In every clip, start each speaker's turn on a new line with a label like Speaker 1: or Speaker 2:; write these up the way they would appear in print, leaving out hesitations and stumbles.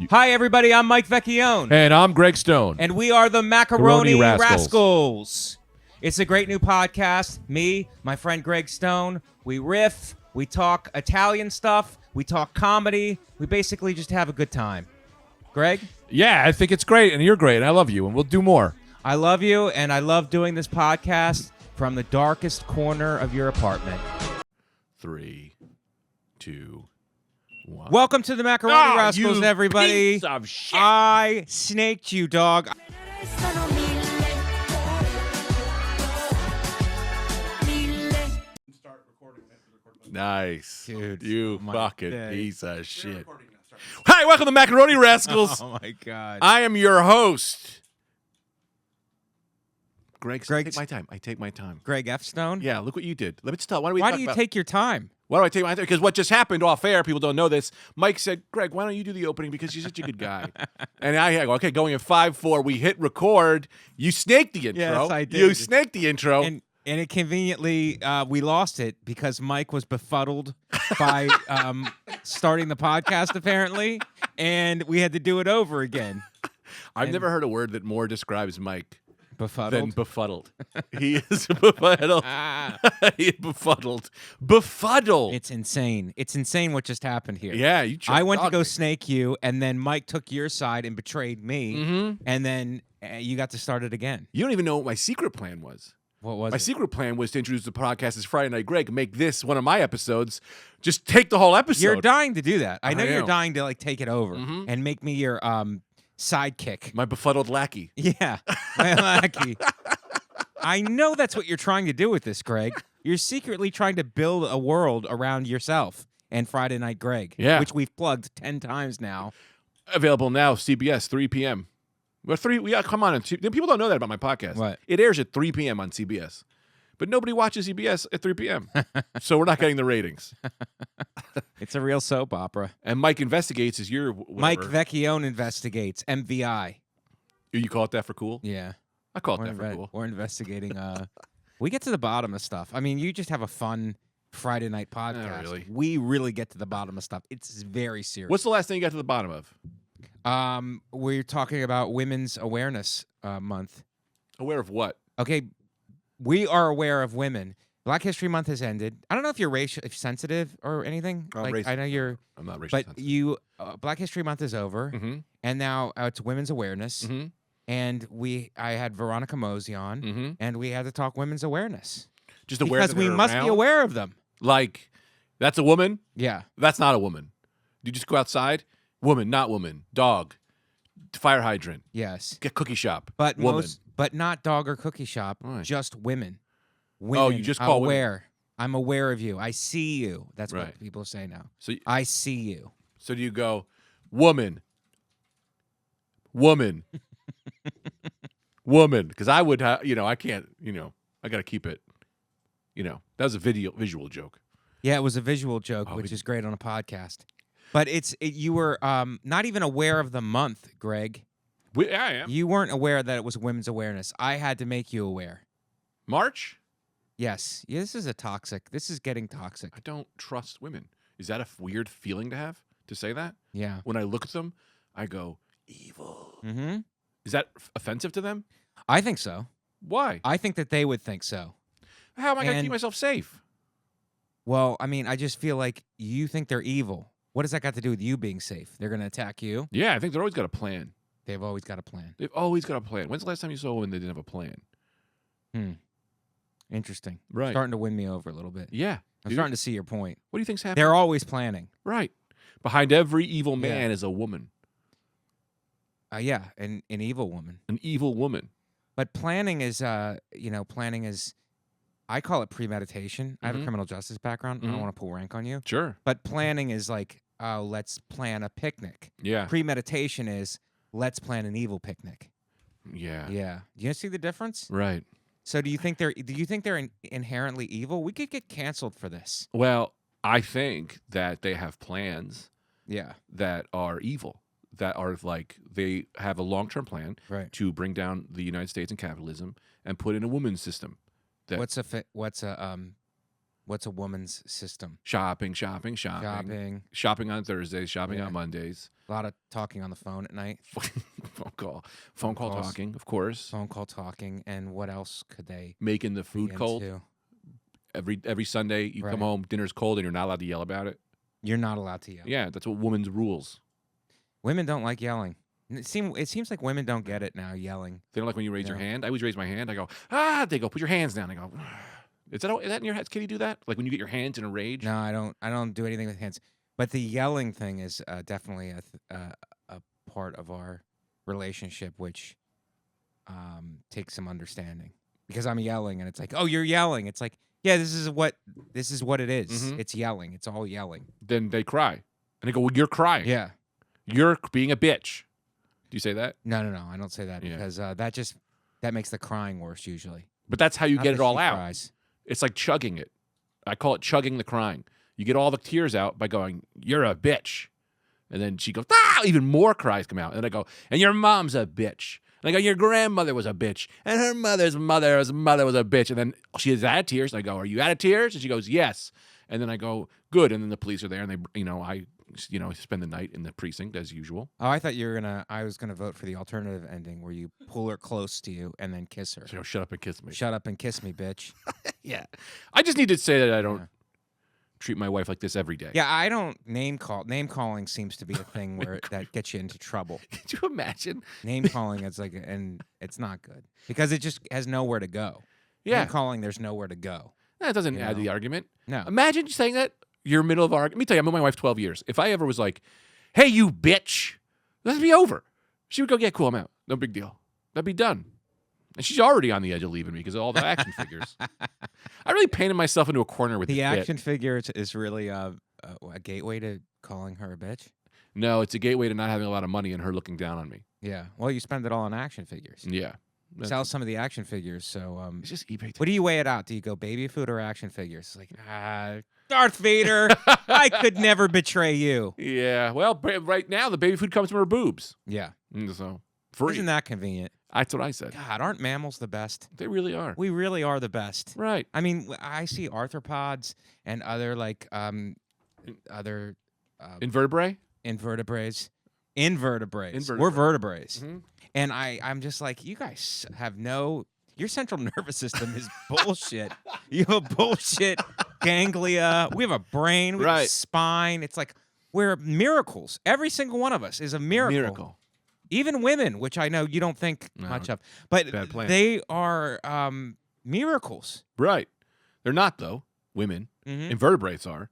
Speaker 1: Hi, everybody. I'm Mike Vecchione.
Speaker 2: And I'm Greg Stone.
Speaker 1: And we are the Macaroni
Speaker 2: Rascals.
Speaker 1: Rascals. It's a great new podcast. Me, my friend Greg Stone, we riff, we talk Italian stuff, we talk comedy. We basically just have a good time. Greg?
Speaker 2: Yeah, I think it's great, and you're great, and I love you, and we'll do more.
Speaker 1: I love you, and I love doing this podcast from the darkest corner of your apartment.
Speaker 2: 3, 2, 1.
Speaker 1: Welcome to the Macaroni Rascals,
Speaker 2: you
Speaker 1: everybody.
Speaker 2: Piece of shit.
Speaker 1: I snaked you, dog.
Speaker 2: Nice.
Speaker 1: Dude,
Speaker 2: you
Speaker 1: my
Speaker 2: fucking
Speaker 1: day.
Speaker 2: piece of shit. Hi, welcome to Macaroni Rascals.
Speaker 1: Oh, my God.
Speaker 2: I am your host. Greg,
Speaker 1: Greg-
Speaker 2: take my time. I take my time.
Speaker 1: Greg F. Stone?
Speaker 2: Yeah, look what you did. Let me just tell. Why
Speaker 1: Why do you take your time?
Speaker 2: Why do I take my time? Because what just happened off air, people don't know this. Mike said, Greg, why don't you do the opening because you're such a good guy. And I go, okay, going at 5-4, we hit record. You snaked the intro.
Speaker 1: Yes, I did.
Speaker 2: You snaked the intro.
Speaker 1: And it conveniently, we lost it because Mike was befuddled by starting the podcast, apparently, and we had to do it over again.
Speaker 2: I've never heard a word that more describes Mike
Speaker 1: Befuddled?
Speaker 2: than befuddled. He is befuddled. He is befuddled. Befuddled.
Speaker 1: It's insane. It's insane what just happened here.
Speaker 2: Yeah, you
Speaker 1: I went to
Speaker 2: dogged
Speaker 1: go
Speaker 2: me.
Speaker 1: snake you, and then Mike took your side and betrayed me,
Speaker 2: Mhm.
Speaker 1: and then you got to start it again.
Speaker 2: You don't even know what my secret plan was.
Speaker 1: What was
Speaker 2: My
Speaker 1: it?
Speaker 2: secret plan was to introduce the podcast as Friday Night Greg, make this one of my episodes, just take the whole episode.
Speaker 1: You're dying to do that. I know
Speaker 2: I
Speaker 1: you're
Speaker 2: know.
Speaker 1: dying to like take it over
Speaker 2: Mhm.
Speaker 1: and make me your sidekick.
Speaker 2: My befuddled lackey.
Speaker 1: Yeah, my lackey. I know that's what you're trying to do with this, Greg. You're secretly trying to build a world around yourself and Friday Night Greg,
Speaker 2: Yeah.
Speaker 1: which we've plugged 10 times now.
Speaker 2: Available now, CBS, 3 p.m. Well, come on. People don't know that about my podcast.
Speaker 1: What?
Speaker 2: It airs at 3 p.m. on CBS. But nobody watches CBS at 3 p.m. So we're not getting the ratings.
Speaker 1: It's a real soap opera.
Speaker 2: And Mike Investigates is your whatever.
Speaker 1: Mike Vecchione investigates, MVI.
Speaker 2: You call it that for cool?
Speaker 1: Yeah.
Speaker 2: I call it that for cool.
Speaker 1: We're investigating. We get to the bottom of stuff. I mean, you just have a fun Friday night podcast.
Speaker 2: really.
Speaker 1: We really get to the bottom of stuff. It's very serious.
Speaker 2: What's the last thing you got to the bottom of?
Speaker 1: We're talking about Women's Awareness Month.
Speaker 2: Aware of what?
Speaker 1: Okay, we are aware of women. Black History Month has ended. I don't know if you're racial sensitive or anything.
Speaker 2: I'm
Speaker 1: like
Speaker 2: racist
Speaker 1: I know you're,
Speaker 2: I'm not racial
Speaker 1: but
Speaker 2: sensitive.
Speaker 1: you Black History Month is over,
Speaker 2: Mm-hmm.
Speaker 1: and now it's Women's Awareness.
Speaker 2: Mm-hmm.
Speaker 1: And I had Veronica Mosey on,
Speaker 2: Mm-hmm.
Speaker 1: and we had to talk women's awareness
Speaker 2: Just aware
Speaker 1: because
Speaker 2: that
Speaker 1: we
Speaker 2: they're
Speaker 1: must be
Speaker 2: around?
Speaker 1: aware of them.
Speaker 2: Like, that's a woman?
Speaker 1: Yeah,
Speaker 2: That's not a woman. You just go outside? Woman, not woman. Dog. Fire hydrant.
Speaker 1: yes,
Speaker 2: Get cookie shop.
Speaker 1: but
Speaker 2: woman.
Speaker 1: but not dog or cookie shop.
Speaker 2: Why?
Speaker 1: Just women. Women.
Speaker 2: Oh, you just call women.
Speaker 1: aware. I'm aware of you. I see you. That's
Speaker 2: Right.
Speaker 1: what people say now.
Speaker 2: So,
Speaker 1: I see you.
Speaker 2: so do you go, woman, woman, woman? Because I would, I can't, I got to keep it. That was a visual joke.
Speaker 1: Yeah, it was a visual joke,
Speaker 2: Oh,
Speaker 1: which
Speaker 2: we-
Speaker 1: is great on a podcast. But you were not even aware of the month, Greg.
Speaker 2: I am.
Speaker 1: You weren't aware that it was Women's Awareness. I had to make you aware.
Speaker 2: March?
Speaker 1: Yes. Yeah, this is getting toxic.
Speaker 2: I don't trust women. Is that a weird feeling to have, to say that?
Speaker 1: Yeah.
Speaker 2: When I look at them, I go, evil.
Speaker 1: Mm-hmm.
Speaker 2: Is that offensive to them?
Speaker 1: I think so.
Speaker 2: Why?
Speaker 1: I think that they would think so.
Speaker 2: How am I going to
Speaker 1: And-
Speaker 2: keep myself safe?
Speaker 1: Well, I mean, I just feel like you think they're evil. What does that got to do with you being safe? They're going to attack you.
Speaker 2: Yeah, I think they're always got a plan.
Speaker 1: They've always got a plan.
Speaker 2: They've always got a plan. When's the last time you saw a woman that didn't have a plan?
Speaker 1: Interesting.
Speaker 2: Right.
Speaker 1: Starting to win me over a little bit.
Speaker 2: Yeah.
Speaker 1: I'm starting to see your point.
Speaker 2: What do you think's happening?
Speaker 1: They're always planning.
Speaker 2: Right. Behind every evil
Speaker 1: Yeah.
Speaker 2: man is a woman.
Speaker 1: Yeah, an evil woman.
Speaker 2: An evil woman.
Speaker 1: But planning is, planning is, I call it premeditation. I have a
Speaker 2: Mhm.
Speaker 1: criminal justice background. I
Speaker 2: Mhm.
Speaker 1: don't want to pull rank on you.
Speaker 2: Sure.
Speaker 1: But planning is like, let's plan a picnic.
Speaker 2: Yeah.
Speaker 1: Premeditation is, let's plan an evil picnic.
Speaker 2: Yeah.
Speaker 1: Yeah. Do you see the difference?
Speaker 2: Right.
Speaker 1: So do you think they're inherently evil? We could get canceled for this.
Speaker 2: Well, I think that they have plans
Speaker 1: Yeah.
Speaker 2: that are evil, that are like they have a long-term plan
Speaker 1: Right.
Speaker 2: to bring down the United States and capitalism and put in a women's system. That
Speaker 1: What's a woman's system?
Speaker 2: shopping
Speaker 1: Shopping.
Speaker 2: on Thursdays, shopping
Speaker 1: Yeah.
Speaker 2: on Mondays,
Speaker 1: A lot of talking on the phone at night.
Speaker 2: Phone call
Speaker 1: calls.
Speaker 2: talking, of course.
Speaker 1: Phone call talking, and what else could they
Speaker 2: Making the
Speaker 1: be
Speaker 2: food cold.
Speaker 1: into?
Speaker 2: Every Sunday, you
Speaker 1: Right.
Speaker 2: come home, dinner's cold, and you're not allowed to yell about it.
Speaker 1: You're not allowed to yell.
Speaker 2: Yeah, that's what women's rules.
Speaker 1: Women don't like yelling. It seems like women don't get it now, yelling.
Speaker 2: They don't like when you raise your
Speaker 1: No.
Speaker 2: hand. I always raise my hand. I go, ah. They go, put your hands down. I go, is that in your head? Can you do that? Like when you get your hands in a rage?
Speaker 1: No, I don't do anything with hands. But the yelling thing is definitely a part of our relationship, which takes some understanding. Because I'm yelling, and it's like, oh, you're yelling. It's like, yeah, this is what it is.
Speaker 2: Mhm.
Speaker 1: It's yelling. It's all yelling.
Speaker 2: Then they cry. And they go, well, you're crying.
Speaker 1: Yeah.
Speaker 2: You're being a bitch. Do you say that?
Speaker 1: No, I don't say that
Speaker 2: Yeah.
Speaker 1: because that makes the crying worse usually.
Speaker 2: But that's how you
Speaker 1: Not
Speaker 2: get
Speaker 1: that
Speaker 2: it all
Speaker 1: she
Speaker 2: out.
Speaker 1: cries.
Speaker 2: It's like chugging it. I call it chugging the crying. You get all the tears out by going, you're a bitch. And then she goes, ah, even more cries come out. And I go, and your mom's a bitch. And I go, your grandmother was a bitch. And her mother's mother was a bitch. And then she is out of tears. And I go, are you out of tears? And she goes, yes. And then I go, good. And then the police are there, and they, I spend the night in the precinct as usual.
Speaker 1: Oh, I thought I was gonna vote for the alternative ending where you pull her close to you and then kiss her.
Speaker 2: So shut up and kiss me.
Speaker 1: Shut up and kiss me, bitch.
Speaker 2: Yeah. I just need to say that I don't
Speaker 1: Yeah.
Speaker 2: treat my wife like this every day.
Speaker 1: Yeah, I don't name call. Name calling seems to be a thing where that gets you into trouble.
Speaker 2: Could you imagine?
Speaker 1: Name calling is like, and it's not good because it just has nowhere to go.
Speaker 2: Yeah.
Speaker 1: Name calling, there's nowhere to go.
Speaker 2: That doesn't
Speaker 1: You
Speaker 2: add to
Speaker 1: know?
Speaker 2: the argument.
Speaker 1: No.
Speaker 2: Imagine saying that. You're middle of our argument. Let me tell you, I'm with my wife 12 years. If I ever was like, hey, you bitch, let's be over. She would go, yeah, cool, I'm out. No big deal. That'd be done. And she's already on the edge of leaving me because of all the action figures. I really painted myself into a corner with
Speaker 1: The
Speaker 2: this
Speaker 1: action
Speaker 2: bit.
Speaker 1: figure is really a gateway to calling her a bitch.
Speaker 2: No, it's a gateway to not having a lot of money and her looking down on me.
Speaker 1: Yeah. Well, you spend it all on action figures.
Speaker 2: Yeah.
Speaker 1: Sell some of the action figures. So,
Speaker 2: It's just eBay.
Speaker 1: what do you weigh it out? Do you go baby food or action figures? Like, Darth Vader, I could never betray you.
Speaker 2: Yeah. Well, right now the baby food comes from her boobs.
Speaker 1: Yeah.
Speaker 2: So free.
Speaker 1: Isn't that convenient?
Speaker 2: That's what I said.
Speaker 1: God, aren't mammals the best?
Speaker 2: They really are.
Speaker 1: We really are the best.
Speaker 2: Right.
Speaker 1: I mean, I see arthropods and other
Speaker 2: Invertebrate?
Speaker 1: invertebrates. We're
Speaker 2: Invertebrate.
Speaker 1: vertebrates.
Speaker 2: Mhm.
Speaker 1: And I'm just like, you guys have your central nervous system is bullshit. You have a bullshit ganglia. We have a brain. We have a
Speaker 2: Right.
Speaker 1: spine. It's like we're miracles. Every single one of us is a miracle. Even women, which I know you don't think
Speaker 2: No,
Speaker 1: much of, but
Speaker 2: bad plan.
Speaker 1: they are miracles.
Speaker 2: Right. They're not, though. Women.
Speaker 1: Mhm.
Speaker 2: Invertebrates are.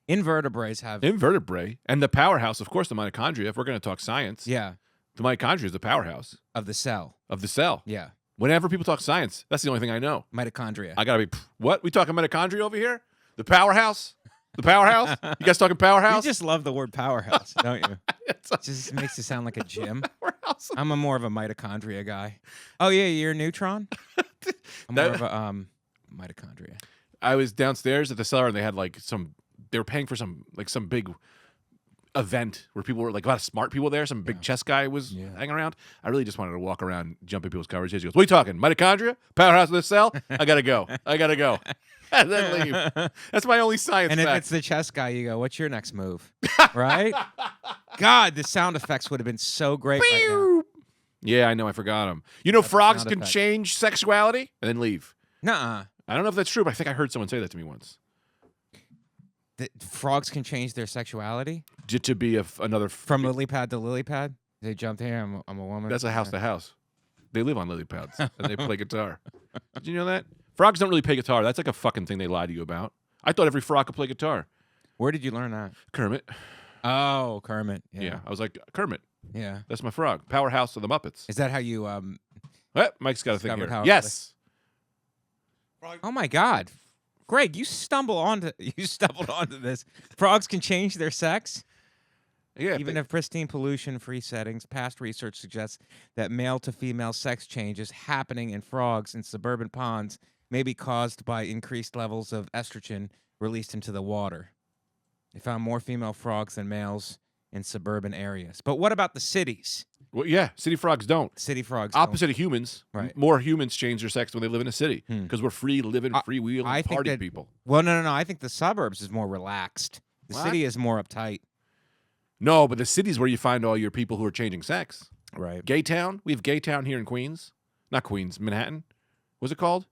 Speaker 1: Invertebrates have,
Speaker 2: Invertebrate. And the powerhouse, of course, the mitochondria. If we're going to talk science,
Speaker 1: yeah,
Speaker 2: the mitochondria is the powerhouse
Speaker 1: of the cell.
Speaker 2: of the cell.
Speaker 1: Yeah,
Speaker 2: Whenever people talk science, that's the only thing I know.
Speaker 1: mitochondria.
Speaker 2: I got to be, what? We talking mitochondria over here? The powerhouse? The powerhouse? You guys talking powerhouse?
Speaker 1: You just love the word powerhouse, don't you?
Speaker 2: It's
Speaker 1: It just makes it sound like a gym.
Speaker 2: powerhouse.
Speaker 1: I'm more of a mitochondria guy. Oh yeah, you're a neutron. I'm more of a mitochondria.
Speaker 2: I was downstairs at the cellar and they had they were paying for some big event where people were like a lot of smart people there. Some big chess guy was hanging around. I really just wanted to walk around, jump in people's conversations. He goes, what are you talking? Mitochondria? Powerhouse of the cell? I got to go. And then leave. That's my only science
Speaker 1: And if
Speaker 2: fact.
Speaker 1: it's the chess guy, you go, "What's your next move?" Right? God, the sound effects would have been so great right now.
Speaker 2: Yeah, I know. I forgot them. You know, frogs
Speaker 1: sound
Speaker 2: can
Speaker 1: effect.
Speaker 2: change sexuality and then leave.
Speaker 1: Nuh-uh.
Speaker 2: I don't know if that's true, but I think I heard someone say that to me once.
Speaker 1: The frogs can change their sexuality
Speaker 2: To be another...
Speaker 1: from lily pad to lily pad. They jumped here. I'm a woman.
Speaker 2: That's a house to house. They live on lily pads and they play guitar. Did you know that? Frogs don't really play guitar. That's like a fucking thing they lie to you about. I thought every frog could play guitar.
Speaker 1: Where did you learn that?
Speaker 2: Kermit.
Speaker 1: Oh, Kermit.
Speaker 2: Yeah. I was like, Kermit.
Speaker 1: Yeah.
Speaker 2: That's my frog. Powerhouse of the Muppets.
Speaker 1: Is that how you
Speaker 2: What? Mike's got to think
Speaker 1: Discovered
Speaker 2: here.
Speaker 1: how-
Speaker 2: Yes.
Speaker 1: Oh my God. Greg, you stumbled onto this. Frogs can change their sex?
Speaker 2: Yeah.
Speaker 1: Even if pristine pollution-free settings, past research suggests that male-to-female sex changes happening in frogs in suburban ponds may be caused by increased levels of estrogen released into the water. They found more female frogs than males in suburban areas. But what about the cities?
Speaker 2: Well, yeah. City frogs don't.
Speaker 1: City frogs don't.
Speaker 2: Opposite of humans.
Speaker 1: Right.
Speaker 2: More humans change their sex when they live in a city because we're free living, freewheeling,
Speaker 1: I think
Speaker 2: party
Speaker 1: that-
Speaker 2: people.
Speaker 1: Well, no. I think the suburbs is more relaxed. The
Speaker 2: What?
Speaker 1: city is more uptight.
Speaker 2: No, but the city's where you find all your people who are changing sex.
Speaker 1: Right.
Speaker 2: Gay town. We have gay town here in Queens. Not Queens, Manhattan. What's it called?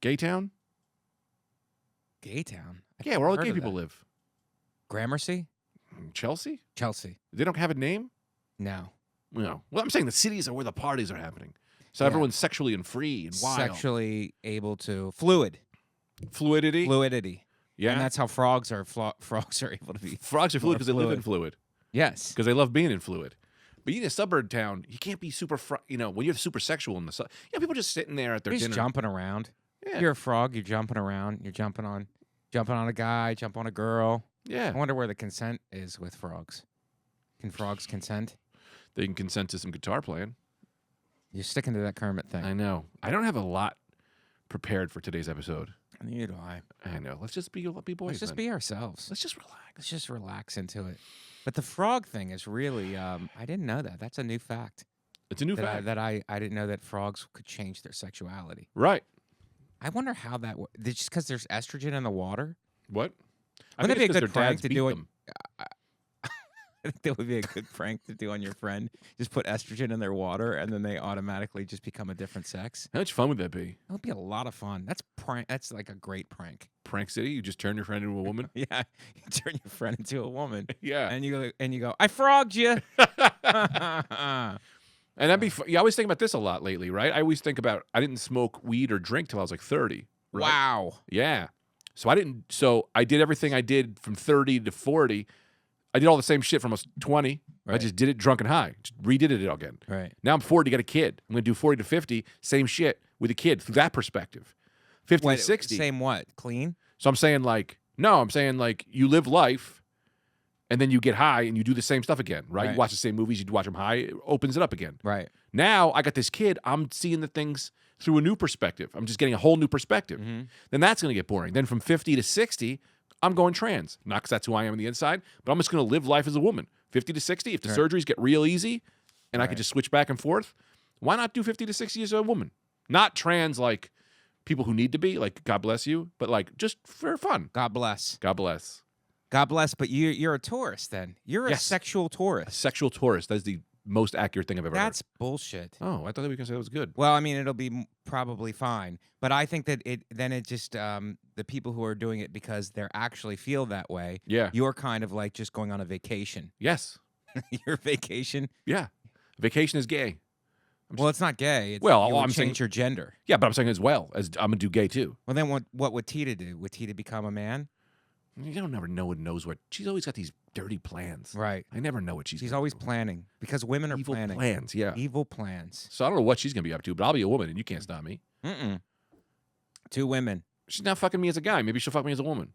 Speaker 2: Gay town?
Speaker 1: Gay town.
Speaker 2: Yeah, where all the gay people live.
Speaker 1: Gramercy?
Speaker 2: Chelsea?
Speaker 1: Chelsea.
Speaker 2: They don't have a name?
Speaker 1: No.
Speaker 2: No. Well, I'm saying the cities are where the parties are happening. So
Speaker 1: Yeah.
Speaker 2: everyone's sexually and free and wild.
Speaker 1: Sexually able to fluidity.
Speaker 2: Fluidity. Yeah.
Speaker 1: And that's how frogs are frogs are able to be.
Speaker 2: Frogs are fluid because they live in fluid.
Speaker 1: Yes.
Speaker 2: Because they love being in fluid. But you in a suburb town, you can't be super, when you're super sexual in the people just sitting there at their
Speaker 1: You're
Speaker 2: dinner.
Speaker 1: just jumping around.
Speaker 2: Yeah.
Speaker 1: You're a frog. You're jumping around. You're jumping on a guy. Jump on a girl.
Speaker 2: Yeah.
Speaker 1: I wonder where the consent is with frogs. Can frogs consent?
Speaker 2: They can consent to some guitar playing.
Speaker 1: You're sticking to that Kermit thing.
Speaker 2: I know. I don't have a lot prepared for today's episode.
Speaker 1: Neither do I.
Speaker 2: I know. Let's just be boys.
Speaker 1: Let's just be ourselves.
Speaker 2: Let's just relax.
Speaker 1: Let's just relax into it. But the frog thing is really, I didn't know that. That's a new fact.
Speaker 2: It's a new fact.
Speaker 1: I didn't know that frogs could change their sexuality.
Speaker 2: Right.
Speaker 1: I wonder how that works. Just because there's estrogen in the water?
Speaker 2: What?
Speaker 1: Wouldn't that be a good prank to do?
Speaker 2: Them.
Speaker 1: I think that would be a good prank to do on your friend. Just put estrogen in their water, and then they automatically just become a different sex.
Speaker 2: How much fun would that be?
Speaker 1: That would be a lot of fun. That's like a great prank.
Speaker 2: Prank City? You just turn your friend into a woman?
Speaker 1: Yeah, you turn your friend into a woman.
Speaker 2: Yeah.
Speaker 1: And you go, I frogged you.
Speaker 2: And that'd be you always think about this a lot lately, right? I always think about I didn't smoke weed or drink till I was like 30. Right?
Speaker 1: Wow.
Speaker 2: Yeah. So I did everything I did from 30 to 40. I did all the same shit from I was 20.
Speaker 1: Right.
Speaker 2: I just did it drunk and high. Just redid it again.
Speaker 1: Right.
Speaker 2: Now I'm 40, got a kid. I'm going to do 40 to 50, same shit with a kid through that perspective. 50 to 60.
Speaker 1: Same what? Clean?
Speaker 2: So I'm saying you live life and then you get high and you do the same stuff again, right? You watch the same movies, you watch them high, it opens it up again.
Speaker 1: Right.
Speaker 2: Now I got this kid, I'm seeing the things through a new perspective. I'm just getting a whole new perspective.
Speaker 1: Mm-hmm.
Speaker 2: Then that's going to get boring. Then from 50 to 60, I'm going trans. Not because that's who I am on the inside, but I'm just going to live life as a woman. 50 to 60, if the surgeries get real easy and I could just switch back and forth, why not do 50 to 60 as a woman? Not trans like people who need to be, like God bless you, but like just for fun.
Speaker 1: God bless.
Speaker 2: God bless.
Speaker 1: God bless, but you're a tourist then. You're a sexual
Speaker 2: A
Speaker 1: tourist.
Speaker 2: sexual tourist. That's the most accurate thing I've ever
Speaker 1: That's bullshit.
Speaker 2: heard. Oh, I thought we were going to say that was good.
Speaker 1: Well, I mean, it'll be probably fine, but I think that it just the people who are doing it because they actually feel that way.
Speaker 2: Yeah.
Speaker 1: You're kind of like just going on a vacation.
Speaker 2: Yes.
Speaker 1: Your vacation.
Speaker 2: Yeah. Vacation is gay.
Speaker 1: Well, it's not gay. It's,
Speaker 2: Well,
Speaker 1: you would
Speaker 2: I'm saying-
Speaker 1: change your gender.
Speaker 2: Yeah, but I'm saying as well as I'm going to do gay too.
Speaker 1: Well, then what would Tita do? Would Tita become a man?
Speaker 2: You don't never know what knows what. She's always got these dirty plans.
Speaker 1: Right.
Speaker 2: I never know what she's
Speaker 1: She's
Speaker 2: gonna
Speaker 1: always
Speaker 2: do.
Speaker 1: planning because women are
Speaker 2: Evil
Speaker 1: planning.
Speaker 2: plans, yeah.
Speaker 1: Evil plans.
Speaker 2: So I don't know what she's going to be up to, but I'll be a woman and you can't stop me.
Speaker 1: Mm-mm. 2 women.
Speaker 2: She's not fucking me as a guy. Maybe she'll fuck me as a woman.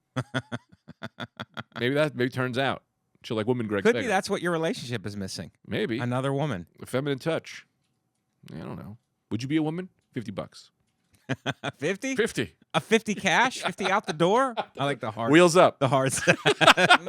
Speaker 2: maybe it turns out. She'll like woman Greg
Speaker 1: Could
Speaker 2: Sager.
Speaker 1: be that's what your relationship is missing.
Speaker 2: Maybe.
Speaker 1: Another woman.
Speaker 2: A feminine touch. I don't know. Would you be a woman? $50.
Speaker 1: 50?
Speaker 2: 50.
Speaker 1: A 50 cash? 50 out the door? I like the hard.
Speaker 2: Wheels up.
Speaker 1: The hard.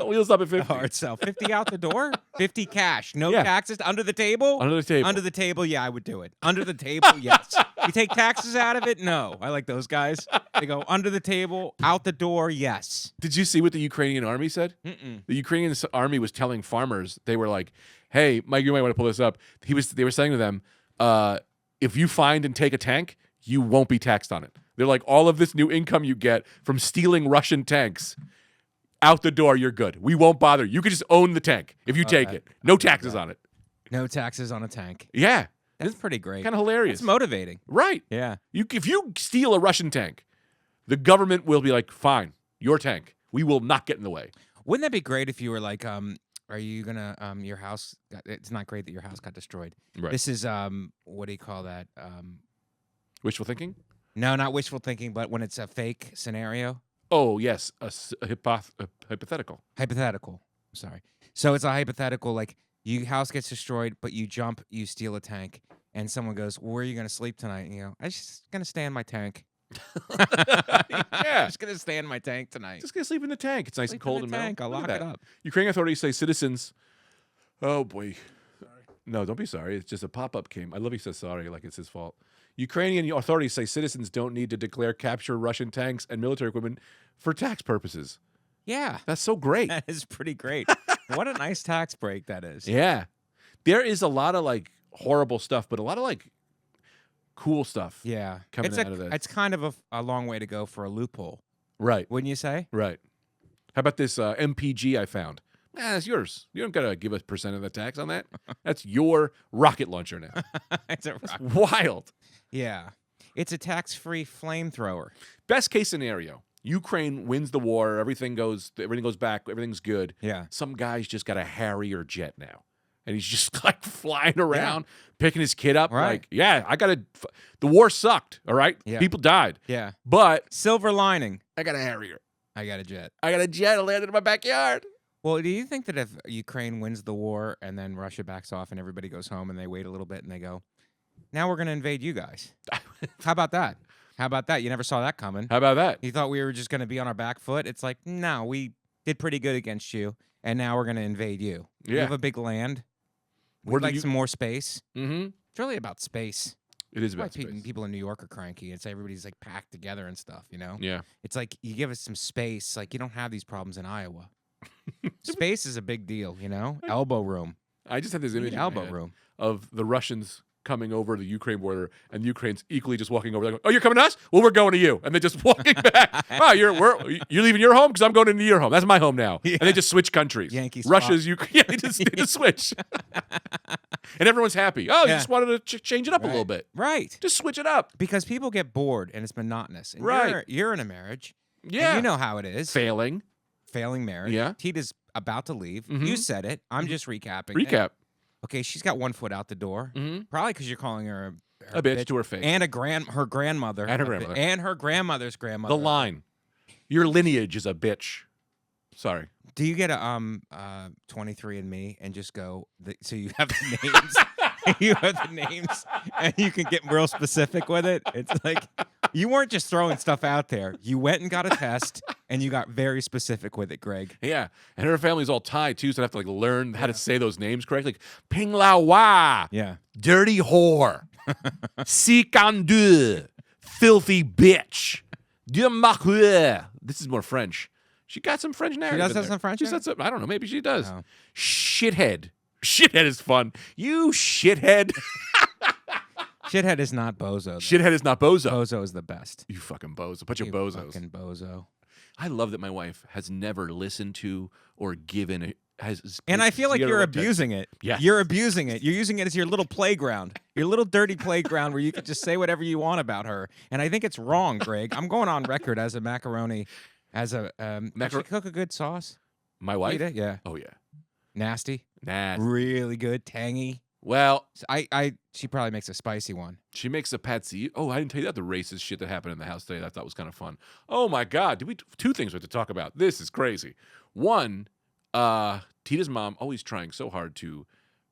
Speaker 2: Wheels up at 50.
Speaker 1: The hard sell. 50 out the door? 50 cash. No
Speaker 2: Yeah.
Speaker 1: taxes. Under the table?
Speaker 2: Under the table.
Speaker 1: Under the table, yeah, I would do it. Under the table, yes. You take taxes out of it? No. I like those guys. They go under the table, out the door, yes.
Speaker 2: Did you see what the Ukrainian army said?
Speaker 1: Mm-mm.
Speaker 2: The Ukrainian army was telling farmers, they were like, hey, Mike, you might want to pull this up. They were saying to them, if you find and take a tank, you won't be taxed on it. They're like, all of this new income you get from stealing Russian tanks, out the door, you're good. We won't bother. You can just own the tank if you take it. No taxes on it.
Speaker 1: No taxes on a tank.
Speaker 2: Yeah.
Speaker 1: That's pretty great.
Speaker 2: Kind of hilarious.
Speaker 1: It's motivating.
Speaker 2: Right.
Speaker 1: Yeah.
Speaker 2: If you steal a Russian tank, the government will be like, fine, your tank. We will not get in the way.
Speaker 1: Wouldn't that be great if you were like, are you gonna your house? It's not great that your house got destroyed.
Speaker 2: Right.
Speaker 1: This is what do you call that?
Speaker 2: Wishful thinking?
Speaker 1: No, not wishful thinking, but when it's a fake scenario.
Speaker 2: Oh, yes. A hypothetical.
Speaker 1: Hypothetical. Sorry. So it's a hypothetical. Like your house gets destroyed, but you jump, you steal a tank, and someone goes, well, "Where are you gonna sleep tonight?" And you go, "I'm just gonna stay in my tank."
Speaker 2: Yeah.
Speaker 1: I'm just gonna stay in my tank tonight.
Speaker 2: Just gonna sleep in the tank. It's nice
Speaker 1: Sleep
Speaker 2: and cold
Speaker 1: in
Speaker 2: and
Speaker 1: the tank. I'll
Speaker 2: Look
Speaker 1: lock
Speaker 2: at
Speaker 1: it
Speaker 2: that.
Speaker 1: up.
Speaker 2: Ukrainian authorities say citizens. Oh boy. Sorry. No, don't be sorry. It's just a pop-up came. I love he says sorry like it's his fault. Ukrainian authorities say citizens don't need to declare capture Russian tanks and military equipment for tax purposes.
Speaker 1: Yeah,
Speaker 2: That's so great.
Speaker 1: that is pretty great. What a nice tax break that is.
Speaker 2: Yeah. There is a lot of like horrible stuff, but a lot of like cool stuff.
Speaker 1: Yeah.
Speaker 2: Coming out of this.
Speaker 1: It's kind of a long way to go for a loophole,
Speaker 2: Right.
Speaker 1: wouldn't you say?
Speaker 2: Right. How about this MPG I found? It's yours. You don't got to give a percent of the tax on that. That's your rocket launcher now.
Speaker 1: It's a
Speaker 2: That's wild.
Speaker 1: Yeah. It's a tax-free flamethrower.
Speaker 2: Best case scenario. Ukraine wins the war. Everything goes back. Everything's good.
Speaker 1: Yeah.
Speaker 2: Some guy's just got a Harrier jet now. And he's just like flying around, picking his kid up.
Speaker 1: Right.
Speaker 2: Like, yeah, the war sucked. All right.
Speaker 1: Yeah.
Speaker 2: People died.
Speaker 1: Yeah.
Speaker 2: But
Speaker 1: Silver lining.
Speaker 2: I got a Harrier.
Speaker 1: I got a jet.
Speaker 2: I got a jet that landed in my backyard.
Speaker 1: Well, do you think that if Ukraine wins the war and then Russia backs off and everybody goes home and they wait a little bit and they go, now we're going to invade you guys? How about that? How about that? You never saw that coming.
Speaker 2: How about that?
Speaker 1: You thought we were just going to be on our back foot? It's like, no, we did pretty good against you, and now we're going to invade you. You
Speaker 2: Yeah.
Speaker 1: have a big land.
Speaker 2: Where
Speaker 1: We'd
Speaker 2: do
Speaker 1: like
Speaker 2: you-
Speaker 1: some more space.
Speaker 2: Mm-hmm.
Speaker 1: It's really about space.
Speaker 2: It is
Speaker 1: Why
Speaker 2: about space.
Speaker 1: people in New York are cranky. It's everybody's like packed together and stuff, you know?
Speaker 2: Yeah.
Speaker 1: It's like you give us some space. Like you don't have these problems in Iowa. Space is a big deal, you know? Elbow room.
Speaker 2: I just had this
Speaker 1: You
Speaker 2: image
Speaker 1: need
Speaker 2: in my
Speaker 1: elbow
Speaker 2: head
Speaker 1: room.
Speaker 2: of the Russians coming over the Ukraine border, and Ukraine's equally just walking over. Like, oh, you're coming to us? Well, we're going to you, and they're just walking back. Oh, you're leaving your home because I'm going into your home. That's my home now.
Speaker 1: Yeah.
Speaker 2: And they just switch countries.
Speaker 1: Yankees
Speaker 2: Russia's Ukraine. Yeah, they just switch, and everyone's happy. Oh, you
Speaker 1: Yeah.
Speaker 2: just wanted to change it up a little bit.
Speaker 1: Right.
Speaker 2: Just switch it up.
Speaker 1: Because people get bored and it's monotonous. And
Speaker 2: Right.
Speaker 1: You're in a marriage.
Speaker 2: Yeah,
Speaker 1: And you know how it is.
Speaker 2: failing.
Speaker 1: Failing marriage.
Speaker 2: Yeah.
Speaker 1: Tita's about to leave.
Speaker 2: Mhm.
Speaker 1: You said it. I'm just recapping. it.
Speaker 2: Recap.
Speaker 1: Okay, she's got one foot out the door.
Speaker 2: Mm-hmm.
Speaker 1: Probably because you're calling her
Speaker 2: A bitch to her face.
Speaker 1: and her grandmother
Speaker 2: And her
Speaker 1: a bi-
Speaker 2: grandmother.
Speaker 1: and her grandmother's grandmother.
Speaker 2: The line. Your lineage is a bitch. Sorry.
Speaker 1: Do you get a 23andMe and just go? So you have the names. You have the names, and you can get real specific with it. It's like you weren't just throwing stuff out there. You went and got a test, and you got very specific with it, Greg.
Speaker 2: Yeah, and her family's all Thai too, so I have to like learn how to say those names correctly. Like Ping Lao Wa,
Speaker 1: Yeah.
Speaker 2: dirty whore, si candu, filthy bitch, de macue. This is more French. She got some French narrative.
Speaker 1: does
Speaker 2: in
Speaker 1: have
Speaker 2: there.
Speaker 1: some French
Speaker 2: She
Speaker 1: in
Speaker 2: said
Speaker 1: it?
Speaker 2: something. I don't know. Maybe she does.
Speaker 1: Oh.
Speaker 2: Shithead. Shithead is fun. You shithead.
Speaker 1: Shithead is not bozo. though.
Speaker 2: Shithead is not bozo.
Speaker 1: Bozo is the best.
Speaker 2: You fucking bozo. Bunch of
Speaker 1: You
Speaker 2: bozos.
Speaker 1: fucking bozo.
Speaker 2: I love that my wife has never listened to or given a.
Speaker 1: And I feel like
Speaker 2: zero
Speaker 1: you're
Speaker 2: attention.
Speaker 1: abusing it.
Speaker 2: Yes.
Speaker 1: You're abusing it. You're using it as your little playground, your little dirty playground where you can just say whatever you want about her. And I think it's wrong, Greg. I'm going on record as a macaroni, as a does she cook a good sauce?
Speaker 2: My wife?
Speaker 1: Eat it? Yeah.
Speaker 2: Oh yeah.
Speaker 1: Nasty.
Speaker 2: Nah.
Speaker 1: Really good. Tangy.
Speaker 2: Well,
Speaker 1: So she probably makes a spicy one.
Speaker 2: she makes a patsy. Oh, I didn't tell you that the racist shit that happened in the house today. That I thought was kind of fun. Oh my God, two things we have to talk about. This is crazy. One, Tita's mom always trying so hard to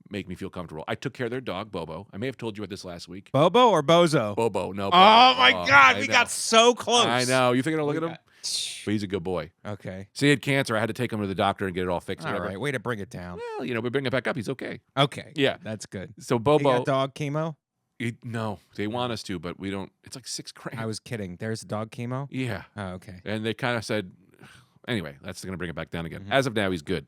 Speaker 2: make me feel comfortable. I took care of their dog, Bobo. I may have told you about this last week.
Speaker 1: Bobo or bozo?
Speaker 2: Bobo, no. Bobo.
Speaker 1: Oh my God,
Speaker 2: I
Speaker 1: we
Speaker 2: know.
Speaker 1: got so close.
Speaker 2: I know. You thinking I'll look at
Speaker 1: We
Speaker 2: him?
Speaker 1: got-
Speaker 2: But he's a good boy.
Speaker 1: Okay.
Speaker 2: So he had cancer. I had to take him to the doctor and get it all fixed.
Speaker 1: All
Speaker 2: whatever.
Speaker 1: right. Way to bring it down.
Speaker 2: Well, we bring it back up. He's okay.
Speaker 1: Okay.
Speaker 2: Yeah.
Speaker 1: That's good.
Speaker 2: So
Speaker 1: You
Speaker 2: Bobo,
Speaker 1: got dog chemo?
Speaker 2: no, they want us to, but we don't. It's like $6,000.
Speaker 1: I was kidding. There's dog chemo?
Speaker 2: Yeah.
Speaker 1: Oh, okay.
Speaker 2: And they kind of said, anyway, that's going to bring it back down again.
Speaker 1: Mhm.
Speaker 2: As of now, he's good.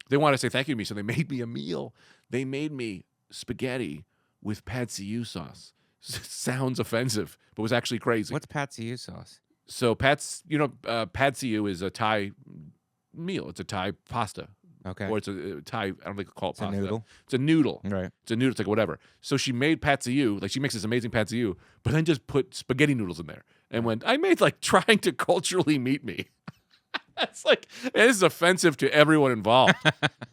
Speaker 2: They want to say thank you to me, so they made me a meal. They made me spaghetti with pad see ew sauce. Sounds offensive, but was actually crazy.
Speaker 1: What's pad see ew sauce?
Speaker 2: So pad see ew is a Thai meal. It's a Thai pasta.
Speaker 1: Okay.
Speaker 2: Or it's a Thai, I don't think they call it
Speaker 1: It's a
Speaker 2: pasta.
Speaker 1: noodle.
Speaker 2: It's a noodle.
Speaker 1: Right.
Speaker 2: It's a noodle. It's like whatever. So she made pad see ew, like she makes this amazing pad see ew, but then just put spaghetti noodles in there. And when I made like trying to culturally meet me. It's like, man, this is offensive to everyone involved.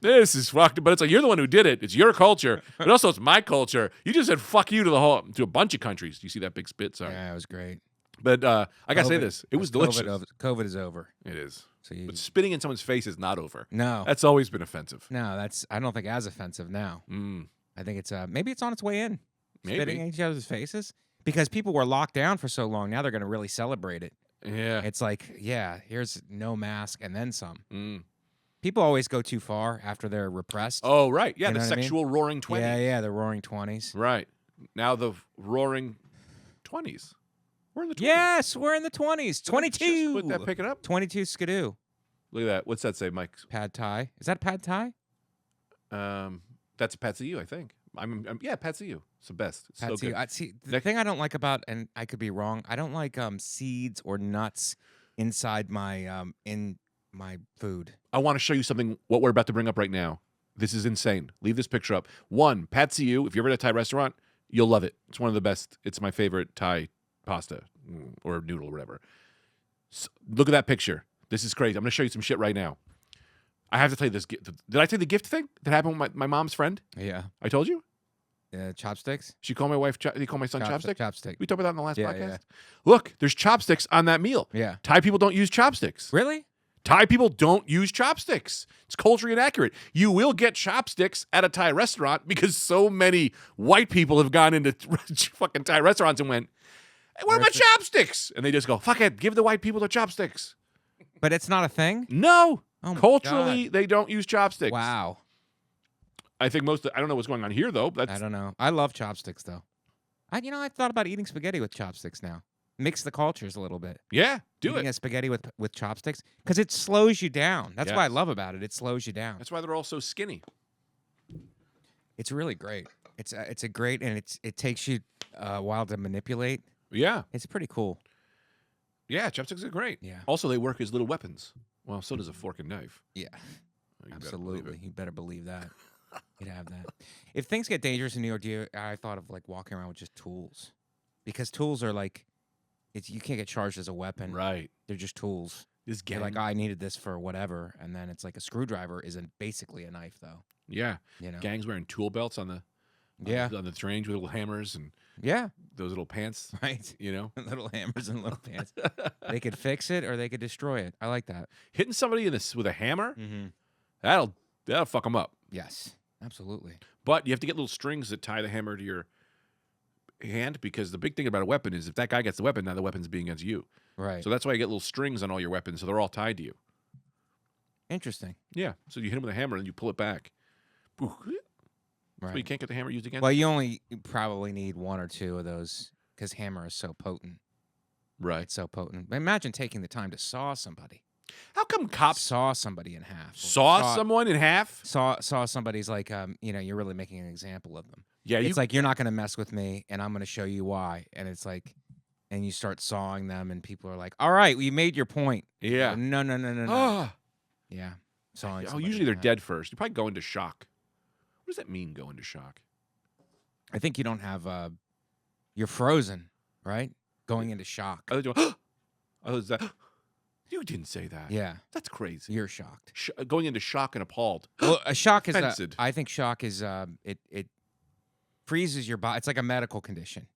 Speaker 2: This is fucked. But it's like, you're the one who did it. It's your culture, but also it's my culture. You just said fuck you to a bunch of countries. Do you see that big spit? Sorry.
Speaker 1: Yeah, it was great.
Speaker 2: But I got to say
Speaker 1: COVID-
Speaker 2: this. It was delicious.
Speaker 1: COVID is over.
Speaker 2: It is.
Speaker 1: So you,
Speaker 2: But spitting in someone's face is not over.
Speaker 1: no,
Speaker 2: That's always been offensive.
Speaker 1: no, I don't think as offensive now.
Speaker 2: Mm,
Speaker 1: I think it's maybe it's on its way in. Spitting
Speaker 2: maybe.
Speaker 1: in each other's faces because people were locked down for so long. Now they're going to really celebrate it.
Speaker 2: Yeah.
Speaker 1: It's like, yeah, here's no mask and then some.
Speaker 2: Mm.
Speaker 1: People always go too far after they're repressed.
Speaker 2: Oh, right. Yeah,
Speaker 1: You
Speaker 2: the
Speaker 1: know what I mean?
Speaker 2: sexual roaring 20s.
Speaker 1: yeah, the roaring 20s.
Speaker 2: Right. Now the roaring 20s. We're in the 20s.
Speaker 1: Yes, we're in the 20s.
Speaker 2: Did I just
Speaker 1: 22.
Speaker 2: Put that pick it up.
Speaker 1: 22 skidoo.
Speaker 2: Look at that. What's that say, Mike?
Speaker 1: Pad Thai. Is that pad Thai?
Speaker 2: That's a Pad See Ew, I think. Yeah, Pad See Ew. It's the best. It's
Speaker 1: Pad
Speaker 2: so
Speaker 1: See Ew.
Speaker 2: good.
Speaker 1: See, the thing I don't like about, and I could be wrong, I don't like seeds or nuts inside my in my food.
Speaker 2: I want to show you something, what we're about to bring up right now. This is insane. Leave this picture up. One, Pad See Ew, if you're ever at a Thai restaurant, you'll love it. It's one of the best. It's my favorite Thai pasta or noodle or whatever. So, look at that picture. This is crazy. I'm going to show you some shit right now. I have to tell you this. Did I tell you the gift thing that happened with my mom's friend?
Speaker 1: Yeah.
Speaker 2: I told you?
Speaker 1: Chopsticks?
Speaker 2: She called my wife, he called my son chopstick?
Speaker 1: Chopstick.
Speaker 2: We talked about that in the last
Speaker 1: Yeah,
Speaker 2: podcast.
Speaker 1: yeah.
Speaker 2: Look, there's chopsticks on that meal.
Speaker 1: Yeah.
Speaker 2: Thai people don't use chopsticks.
Speaker 1: Really?
Speaker 2: Thai people don't use chopsticks. It's culturally inaccurate. You will get chopsticks at a Thai restaurant because so many white people have gone into fucking Thai restaurants and went, hey, what about chopsticks? And they just go, fuck it, give the white people the chopsticks.
Speaker 1: But it's not a thing?
Speaker 2: No.
Speaker 1: Oh my
Speaker 2: Culturally,
Speaker 1: God.
Speaker 2: they don't use chopsticks.
Speaker 1: Wow.
Speaker 2: I think I don't know what's going on here, though.
Speaker 1: I don't know. I love chopsticks, though. I've thought about eating spaghetti with chopsticks now. Mix the cultures a little bit.
Speaker 2: Yeah, do
Speaker 1: Eating
Speaker 2: it.
Speaker 1: a spaghetti with chopsticks because it slows you down. That's what I
Speaker 2: Yes.
Speaker 1: love about it. It slows you down.
Speaker 2: That's why they're all so skinny.
Speaker 1: It's really great. It's a great, and it takes you a while to manipulate.
Speaker 2: Yeah.
Speaker 1: It's pretty cool.
Speaker 2: Yeah, chopsticks are great.
Speaker 1: Yeah.
Speaker 2: Also, they work as little weapons. Well, so does a fork and knife.
Speaker 1: Yeah,
Speaker 2: You better believe
Speaker 1: absolutely.
Speaker 2: it.
Speaker 1: You better believe that. You'd have that. If things get dangerous in New York, I thought of like walking around with just tools, because tools are like, you can't get charged as a weapon.
Speaker 2: Right.
Speaker 1: They're just tools.
Speaker 2: This
Speaker 1: You're
Speaker 2: gang.
Speaker 1: like, I needed this for whatever, and then it's like a screwdriver isn't basically a knife, though.
Speaker 2: Yeah.
Speaker 1: You know.
Speaker 2: Gangs wearing tool belts on the on the trains with little hammers and
Speaker 1: Yeah.
Speaker 2: those little pants,
Speaker 1: Right.
Speaker 2: you know?
Speaker 1: Little hammers and little pants. They could fix it or they could destroy it. I like that.
Speaker 2: Hitting somebody with a hammer,
Speaker 1: Mm-hmm.
Speaker 2: that'll fuck them up.
Speaker 1: Yes. Absolutely.
Speaker 2: But you have to get little strings that tie the hammer to your hand, because the big thing about a weapon is if that guy gets the weapon, now the weapon's being against you.
Speaker 1: Right.
Speaker 2: So that's why you get little strings on all your weapons, so they're all tied to you.
Speaker 1: Interesting.
Speaker 2: Yeah. So you hit him with a hammer and you pull it back.
Speaker 1: Right.
Speaker 2: So you can't get the hammer used again.
Speaker 1: Well, you probably need one or two of those because hammer is so potent.
Speaker 2: Right.
Speaker 1: It's so potent. Imagine taking the time to saw somebody.
Speaker 2: How come cops
Speaker 1: Saw somebody in half. Or
Speaker 2: saw someone in half?
Speaker 1: Saw somebody's like, you're really making an example of them.
Speaker 2: Yeah.
Speaker 1: It's like, you're not going to mess with me, and I'm going to show you why. And it's like, and you start sawing them, and people are like, all right, well, you made your point.
Speaker 2: Yeah.
Speaker 1: No.
Speaker 2: Oh.
Speaker 1: Yeah. Sawing
Speaker 2: Oh,
Speaker 1: somebody
Speaker 2: usually
Speaker 1: in
Speaker 2: they're
Speaker 1: half.
Speaker 2: dead first. You probably go into shock. What does that mean, go into shock?
Speaker 1: I think you don't have, you're frozen, right? Going into shock.
Speaker 2: I was that. You didn't say that.
Speaker 1: Yeah.
Speaker 2: That's crazy.
Speaker 1: You're shocked.
Speaker 2: Going into shock and appalled.
Speaker 1: Well, a shock is,
Speaker 2: Fenced.
Speaker 1: I think shock is, it freezes your body. It's like a medical condition.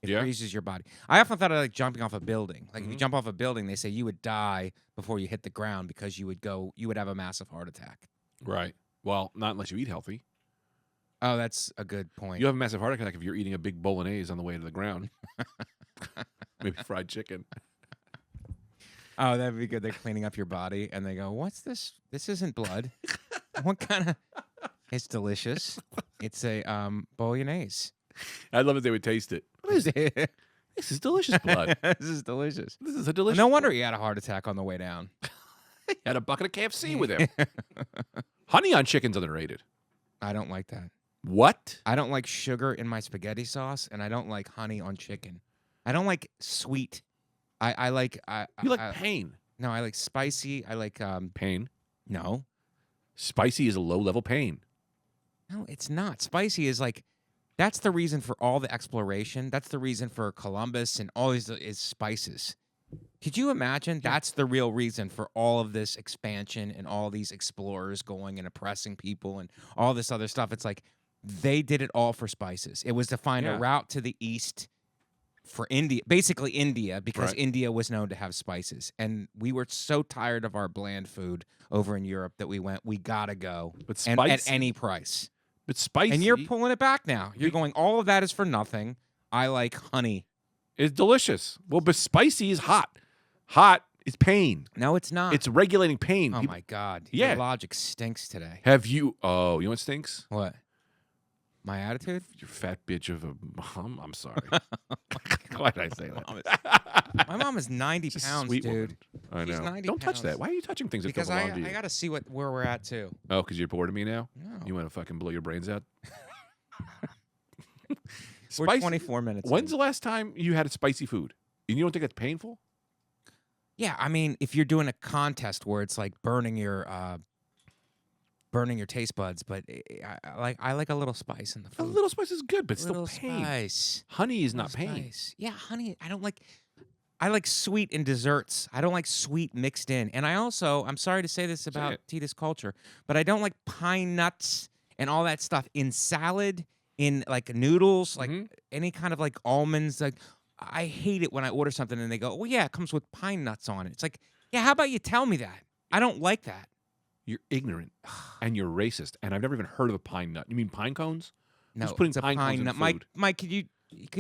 Speaker 1: It
Speaker 2: Yeah.
Speaker 1: freezes your body. I often thought of like jumping off a building. Like if you
Speaker 2: Mhm.
Speaker 1: jump off a building, they say you would die before you hit the ground because you would have a massive heart attack.
Speaker 2: Right. Well, not unless you eat healthy.
Speaker 1: Oh, that's a good point.
Speaker 2: You have a massive heart attack if you're eating a big bolognese on the way to the ground. Maybe fried chicken.
Speaker 1: Oh, that'd be good. They're cleaning up your body and they go, "What's this? This isn't blood. What kind of?" It's delicious. It's a bolognese.
Speaker 2: I'd love if they would taste it. What is it?
Speaker 1: This
Speaker 2: This is delicious blood.
Speaker 1: is delicious.
Speaker 2: This is a delicious.
Speaker 1: No wonder he had a heart attack on the way down.
Speaker 2: He had a bucket of KFC with him. Honey on chicken's underrated.
Speaker 1: I don't like that.
Speaker 2: What?
Speaker 1: I don't like sugar in my spaghetti sauce, and I don't like honey on chicken. I don't like sweet. I like.
Speaker 2: You like pain.
Speaker 1: No, I like spicy. I like
Speaker 2: Pain.
Speaker 1: no,
Speaker 2: Spicy is a low-level pain.
Speaker 1: no, it's not. Spicy is like that's the reason for all the exploration. That's the reason for Columbus and all these is spices. Could you imagine? That's the real reason for all of this expansion and all these explorers going and oppressing people and all this other stuff. It's like they did it all for spices. It was to find a
Speaker 2: Yeah.
Speaker 1: route to the east for India, basically India, because
Speaker 2: Right.
Speaker 1: India was known to have spices. And we were so tired of our bland food over in Europe that we gotta go.
Speaker 2: But
Speaker 1: And at
Speaker 2: spicy.
Speaker 1: any price.
Speaker 2: But spicy.
Speaker 1: And you're pulling it back now. You're going, all of that is for nothing. I like honey.
Speaker 2: It's delicious. Well, but spicy is hot. Hot is pain.
Speaker 1: No, it's not.
Speaker 2: It's regulating pain.
Speaker 1: Oh
Speaker 2: People-
Speaker 1: my God.
Speaker 2: Yeah.
Speaker 1: Your logic stinks today.
Speaker 2: Have you? Oh, you know what stinks?
Speaker 1: What? My attitude?
Speaker 2: You fat bitch of a mom. I'm sorry. Why did I say
Speaker 1: Mom
Speaker 2: that?
Speaker 1: My mom is 90
Speaker 2: She's a
Speaker 1: pounds,
Speaker 2: sweet
Speaker 1: dude.
Speaker 2: woman. I
Speaker 1: She's
Speaker 2: know.
Speaker 1: 90
Speaker 2: Don't touch
Speaker 1: pounds.
Speaker 2: that. Why are you touching things that
Speaker 1: Because
Speaker 2: don't
Speaker 1: I
Speaker 2: belong to you?
Speaker 1: got to see where we're at, too.
Speaker 2: Oh, because you're bored of me now?
Speaker 1: No.
Speaker 2: You want to fucking blow your brains out?
Speaker 1: We're 24 minutes
Speaker 2: When's
Speaker 1: in.
Speaker 2: the last time you had spicy food? And you don't think that's painful?
Speaker 1: Yeah, I mean, if you're doing a contest where it's like burning your taste buds, but I like a little spice in the
Speaker 2: A
Speaker 1: food.
Speaker 2: little spice is good, but it's
Speaker 1: little
Speaker 2: still pain.
Speaker 1: spice.
Speaker 2: Honey is
Speaker 1: Little
Speaker 2: not pain.
Speaker 1: spice. Yeah, honey. I like sweet in desserts. I don't like sweet mixed in. And I'm sorry to say this about Tita's culture, but I don't like pine nuts and all that stuff in salad, in like noodles, like any kind of like almonds. Like I hate it when I order something and they go, "Well, yeah, it comes with pine nuts on it." It's like, yeah, how about you tell me that? I don't like that.
Speaker 2: You're ignorant and you're racist. And I've never even heard of a pine nut. You mean pine cones?
Speaker 1: No,
Speaker 2: Who's putting
Speaker 1: it's a
Speaker 2: pine cones in
Speaker 1: nut.
Speaker 2: food?
Speaker 1: Mike, could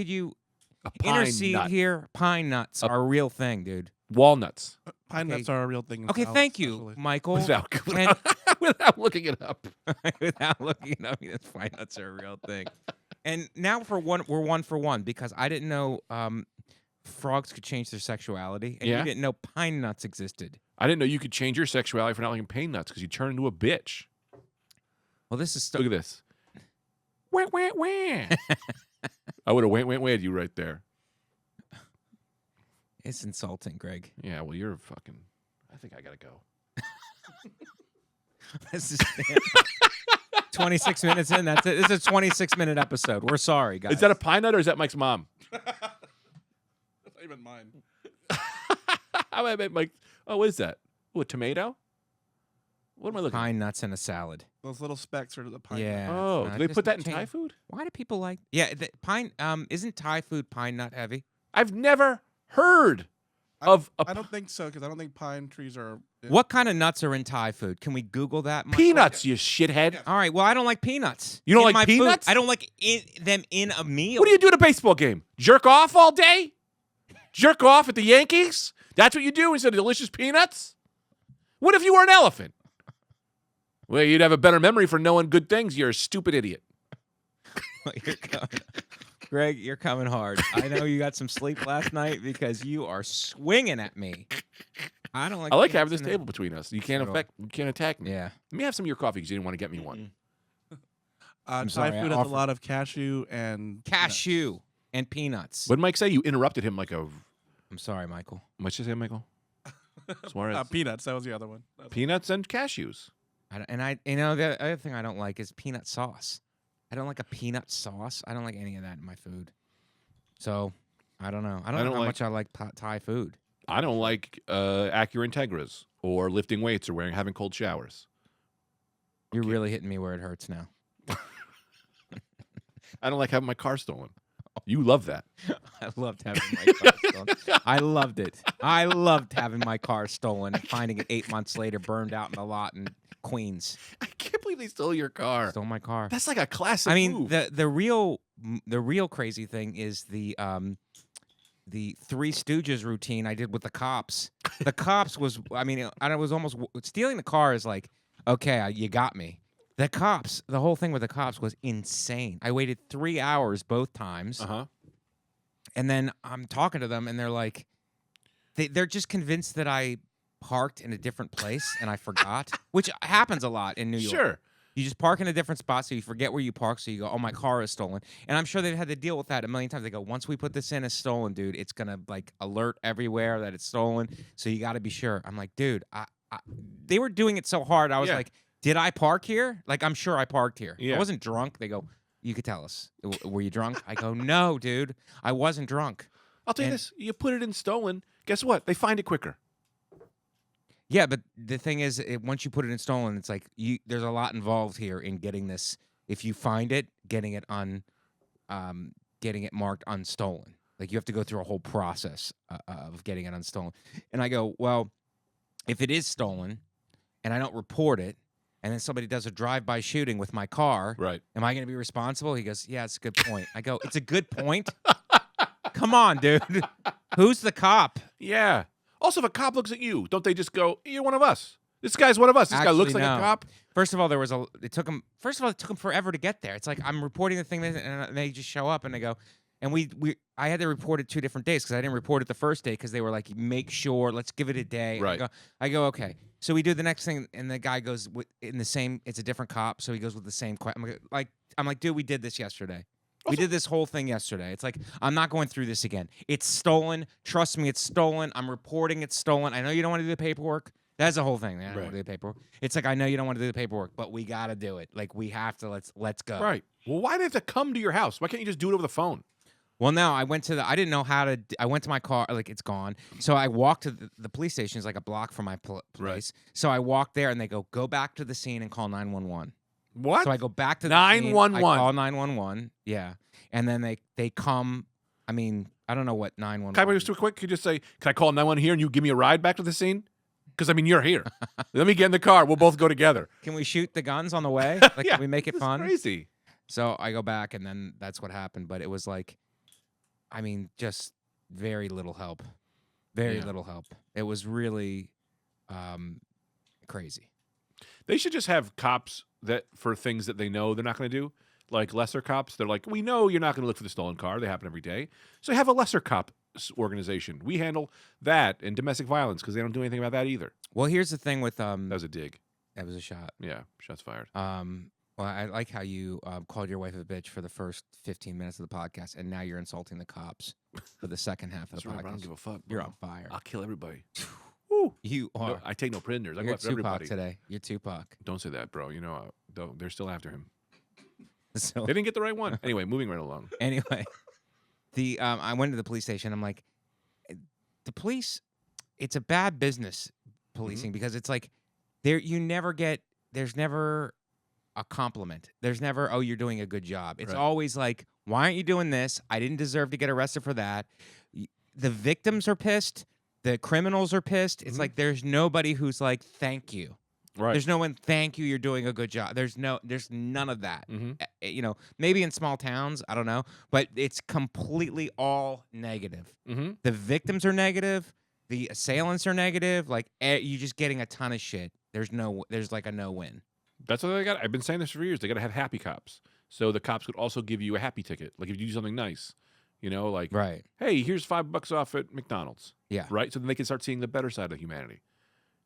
Speaker 1: you
Speaker 2: A pine
Speaker 1: intercede
Speaker 2: nut.
Speaker 1: here? Pine nuts are a real thing, dude.
Speaker 2: Walnuts.
Speaker 3: Pine nuts are a real thing. in
Speaker 1: Okay,
Speaker 3: South,
Speaker 1: thank you,
Speaker 3: especially.
Speaker 1: Michael.
Speaker 2: Without looking it up.
Speaker 1: Without looking it up, yes, pine nuts are a real thing. And now we're 1 for 1 because I didn't know frogs could change their sexuality, and
Speaker 2: Yeah?
Speaker 1: you didn't know pine nuts existed.
Speaker 2: I didn't know you could change your sexuality for not liking pine nuts because you turn into a bitch.
Speaker 1: Well, this is
Speaker 2: Look at this. Wah, wah, wah. I would have went you right there.
Speaker 1: it's insulting, Greg.
Speaker 2: Yeah, well, you're fucking. I think I gotta go.
Speaker 1: This is 26 minutes in. That's it. This is a 26-minute episode. We're sorry, guys.
Speaker 2: Is that a pine nut or is that Mike's mom?
Speaker 3: That's not even mine.
Speaker 2: I bet Mike. Oh, what is that? Oh, a tomato? What am I looking
Speaker 1: pine nuts in a salad?
Speaker 3: Those little specks are the pine.
Speaker 1: Yeah.
Speaker 3: Nut.
Speaker 2: Oh,
Speaker 1: No,
Speaker 2: do they
Speaker 1: just
Speaker 2: put that in
Speaker 1: can't-
Speaker 2: Thai food?
Speaker 1: Why do people like? Yeah, pine. Isn't Thai food pine nut heavy?
Speaker 2: I've never heard of a
Speaker 3: I don't think so because I don't think pine trees are.
Speaker 1: What kind of nuts are in Thai food? Can we Google that? Michael?
Speaker 2: peanuts, you shithead.
Speaker 1: All right. Well, I don't like peanuts.
Speaker 2: You don't
Speaker 1: in
Speaker 2: like
Speaker 1: my food.
Speaker 2: peanuts?
Speaker 1: I don't like them in a meal.
Speaker 2: What do you do at a baseball game? Jerk off all day? Jerk off at the Yankees? That's what you do instead of delicious peanuts? What if you were an elephant? Well, you'd have a better memory for knowing good things. You're a stupid idiot.
Speaker 1: You're coming. Greg, you're coming hard. I know you got some sleep last night because you are swinging at me. I don't like.
Speaker 2: I like
Speaker 1: peanuts
Speaker 2: having this
Speaker 1: in it.
Speaker 2: table between us. You can't you can't attack me.
Speaker 1: Yeah.
Speaker 2: Let me have some of your coffee because you didn't want to get me one.
Speaker 1: I'm
Speaker 3: Thai
Speaker 1: sorry, I
Speaker 3: food has
Speaker 1: offered-
Speaker 3: a lot of cashew and
Speaker 1: Cashew and peanuts.
Speaker 2: What did Mike say? You interrupted him like a.
Speaker 1: I'm sorry, Michael.
Speaker 2: What'd you say, Michael? Suarez.
Speaker 3: peanuts. That was the other one.
Speaker 2: Peanuts and cashews.
Speaker 1: The other thing I don't like is peanut sauce. I don't like a peanut sauce. I don't like any of that in my food. So I don't know. I don't know how much I like Thai food.
Speaker 2: I don't like Acura Integras or lifting weights or having cold showers.
Speaker 1: You're really hitting me where it hurts now.
Speaker 2: I don't like having my car stolen. You love that.
Speaker 1: I loved having my car stolen. I loved it. I loved having my car stolen and finding it 8 months later burned out in the lot in Queens.
Speaker 2: I can't believe they stole your car.
Speaker 1: Stole my car.
Speaker 2: That's like a classic
Speaker 1: I mean,
Speaker 2: move.
Speaker 1: the real crazy thing is the Three Stooges routine I did with the cops. The cops was, I mean, I was almost stealing the car is like, okay, you got me. The cops, the whole thing with the cops was insane. I waited 3 hours both times, and then I'm talking to them, and they're like, they're just convinced that I parked in a different place and I forgot, which happens a lot in New York.
Speaker 2: Sure.
Speaker 1: You just park in a different spot, so you forget where you park, so you go, oh, my car is stolen. And I'm sure they've had to deal with that a million times. They go, once we put this in as stolen, dude, it's going to, like, alert everywhere that it's stolen, so you got to be sure. I'm like, dude, they were doing it so hard. I was like, did I park here? Like, I'm sure I parked here.
Speaker 2: Yeah.
Speaker 1: I wasn't drunk. They go, you could tell us. Were you drunk? I go, no, dude, I wasn't drunk.
Speaker 2: I'll tell you this. You put it in stolen, guess what? They find it quicker.
Speaker 1: Yeah, but the thing is, once you put it in stolen, it's like there's a lot involved here in getting this. If you find it, getting it marked unstolen. Like you have to go through a whole process of getting it unstolen. And I go, well, if it is stolen, and I don't report it, and then somebody does a drive-by shooting with my car,
Speaker 2: Right.
Speaker 1: am I going to be responsible? He goes, yeah, it's a good point. I go, it's a good point. Come on, dude. Who's the cop?
Speaker 2: Yeah. Also, if a cop looks at you, don't they just go, you're one of us? This guy's one of us. This guy looks
Speaker 1: Actually,
Speaker 2: like a
Speaker 1: no.
Speaker 2: cop.
Speaker 1: First of all, it took him forever to get there. It's like I'm reporting the thing, and they just show up and they go, and I had to report it 2 different days because I didn't report it the first day because they were like, make sure, let's give it a day.
Speaker 2: Right.
Speaker 1: I go, okay. So we do the next thing, and the guy goes in the same. It's a different cop, so he goes with the same question. I'm like, dude, we did this yesterday. We did this whole thing yesterday. It's like, I'm not going through this again. It's stolen. Trust me, it's stolen. I'm reporting it's stolen. I know you don't want to do the paperwork. That's the whole thing. I don't want to do the paperwork. It's like, I know you don't want to do the paperwork, but we got to do it. Like, we have to. Let's go.
Speaker 2: Right. Well, why do they have to come to your house? Why can't you just do it over the phone?
Speaker 1: Well, no, I went to I didn't know how to. I went to my car, like it's gone. So I walked to the police station. It's like a block from my place.
Speaker 2: Right.
Speaker 1: So I walked there, and they go back to the scene and call 911.
Speaker 2: What?
Speaker 1: So I go back to the
Speaker 2: 911.
Speaker 1: scene, I call 911. Yeah, and then they come. I mean, I don't know what 911.
Speaker 2: Can I just too quick? Could you just say, can I call 911 here and you give me a ride back to the scene? Because, I mean, you're here. Let me get in the car. We'll both go together.
Speaker 1: Can we shoot the guns on the way? Like,
Speaker 2: Yeah,
Speaker 1: can we make it
Speaker 2: this is
Speaker 1: fun?
Speaker 2: crazy.
Speaker 1: So I go back, and then that's what happened. But it was like, I mean, just very little help. Very little help. It was really crazy.
Speaker 2: They should just have cops that for things that they know they're not going to do, like lesser cops. They're like, we know you're not going to look for the stolen car. They happen every day. So have a lesser cop organization. We handle that and domestic violence because they don't do anything about that either.
Speaker 1: Well, here's the thing with
Speaker 2: That was a dig.
Speaker 1: that was a shot.
Speaker 2: Yeah, shots fired.
Speaker 1: Well, I like how you called your wife a bitch for the first 15 minutes of the podcast, and now you're insulting the cops for the second half of
Speaker 2: That's
Speaker 1: the
Speaker 2: right.
Speaker 1: podcast.
Speaker 2: I don't give a fuck.
Speaker 1: You're
Speaker 2: bro.
Speaker 1: on fire.
Speaker 2: I'll kill everybody. Woo.
Speaker 1: You are.
Speaker 2: No, I take no prisoners. I go
Speaker 1: You're
Speaker 2: after
Speaker 1: Tupac
Speaker 2: everybody.
Speaker 1: today. You're Tupac.
Speaker 2: Don't say that, bro. You know, they're still after him.
Speaker 1: So
Speaker 2: They didn't get the right one. Anyway, moving right along.
Speaker 1: anyway, I went to the police station. I'm like, the police. It's a bad business policing because it's like there's never a compliment. There's never, oh, you're doing a good job. It's
Speaker 2: Right.
Speaker 1: always like, why aren't you doing this? I didn't deserve to get arrested for that. The victims are pissed. The criminals are pissed. It's like there's nobody who's like, thank you.
Speaker 2: Right.
Speaker 1: There's no one, thank you, you're doing a good job. There's none of that. You know, maybe in small towns, I don't know, but it's completely all negative.
Speaker 2: Mm-hmm.
Speaker 1: The victims are negative. The assailants are negative. Like, you're just getting a ton of shit. There's like a no win.
Speaker 2: That's what they got. I've been saying this for years. They got to have happy cops. So the cops could also give you a happy ticket. Like if you do something nice, you know, like,
Speaker 1: Right.
Speaker 2: hey, here's $5 off at McDonald's.
Speaker 1: Yeah.
Speaker 2: Right. So then they can start seeing the better side of humanity.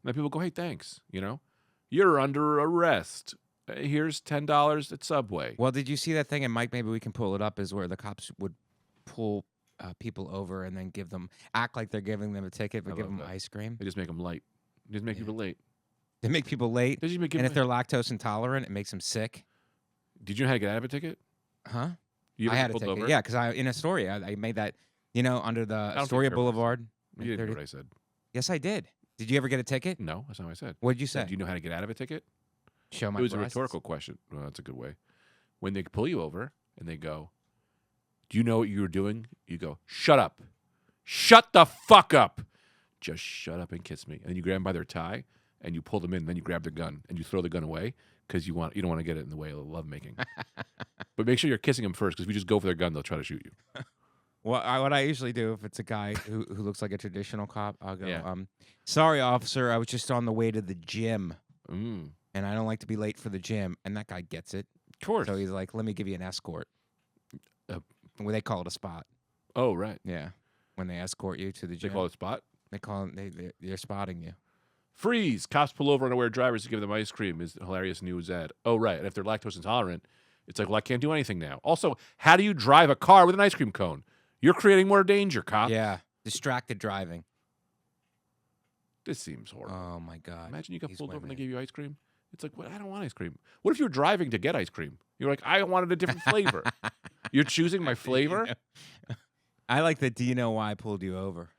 Speaker 2: And then people go, hey, thanks. You know, you're under arrest. Here's $10 at Subway.
Speaker 1: Well, did you see that thing? And Mike, maybe we can pull it up. Is where the cops would pull people over and then act like they're giving them a ticket, but
Speaker 2: I
Speaker 1: give
Speaker 2: love
Speaker 1: them
Speaker 2: that.
Speaker 1: ice cream.
Speaker 2: They just make them late. They just make people late.
Speaker 1: They make people late,
Speaker 2: They just make
Speaker 1: and if they're lactose intolerant, it makes them sick.
Speaker 2: Did you know how to get out of a ticket?
Speaker 1: Huh?
Speaker 2: You
Speaker 1: I
Speaker 2: ever
Speaker 1: had a
Speaker 2: pulled
Speaker 1: ticket.
Speaker 2: over?
Speaker 1: Yeah, because in Astoria, I made that. You know, under the
Speaker 2: don't
Speaker 1: Astoria
Speaker 2: think you're-
Speaker 1: Boulevard.
Speaker 2: You didn't know what I said.
Speaker 1: Yes, I did. Did you ever get a ticket?
Speaker 2: No, that's not what I said.
Speaker 1: What did you
Speaker 2: I said,
Speaker 1: say?
Speaker 2: do you know how to get out of a ticket?
Speaker 1: Show my
Speaker 2: It was a
Speaker 1: breasts?
Speaker 2: rhetorical question. Well, that's a good way. When they pull you over and they go, do you know what you were doing? You go, shut up. Shut the fuck up. Just shut up and kiss me. And then you grab them by their tie and you pull them in. And then you grab their gun and you throw the gun away because you don't want to get it in the way of lovemaking. But make sure you're kissing them first because if you just go for their gun, they'll try to shoot you.
Speaker 1: Well, what I usually do if it's a guy who looks like a traditional cop, I'll go,
Speaker 2: Yeah.
Speaker 1: Sorry, officer, I was just on the way to the gym,
Speaker 2: Mm.
Speaker 1: and I don't like to be late for the gym. And that guy gets it.
Speaker 2: Of course.
Speaker 1: So he's like, let me give you an escort. Well, they call it a spot.
Speaker 2: Oh, right.
Speaker 1: Yeah. When they escort you to the
Speaker 2: They
Speaker 1: gym.
Speaker 2: call it spot.
Speaker 1: They're spotting you.
Speaker 2: Freeze. Cops pull over unaware drivers to give them ice cream is a hilarious news ad. Oh, right. And if they're lactose intolerant, it's like, well, I can't do anything now. Also, how do you drive a car with an ice cream cone? You're creating more danger, cop.
Speaker 1: Yeah. Distracted driving.
Speaker 2: This seems horrible.
Speaker 1: Oh, my God.
Speaker 2: Imagine you got
Speaker 1: These
Speaker 2: pulled over and they
Speaker 1: women.
Speaker 2: gave you ice cream. It's like, well, I don't want ice cream. What if you were driving to get ice cream? You're like, I wanted a different flavor. You're choosing my flavor?
Speaker 1: I like the, do you know why I pulled you over?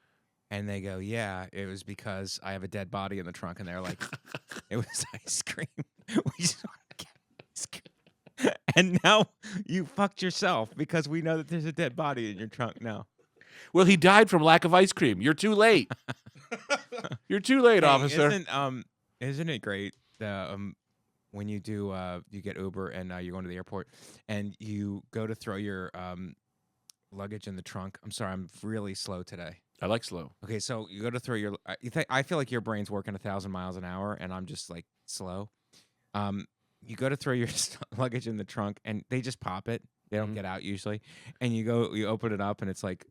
Speaker 1: And they go, yeah, it was because I have a dead body in the trunk. And they're like, it was ice cream. We just want to get ice cream. And now you fucked yourself because we know that there's a dead body in your trunk now.
Speaker 2: Well, he died from lack of ice cream. You're too late. You're too late,
Speaker 1: Hey,
Speaker 2: officer.
Speaker 1: Isn't it great when you do you get Uber and you're going to the airport and you go to throw your luggage in the trunk? I'm sorry, I'm really slow today.
Speaker 2: I like slow.
Speaker 1: Okay, so you go to throw your. I feel like your brain's working 1,000 miles an hour, and I'm just like slow. You go to throw your luggage in the trunk, and they just pop it. They don't
Speaker 2: Mhm.
Speaker 1: get out usually, and you open it up, and it's like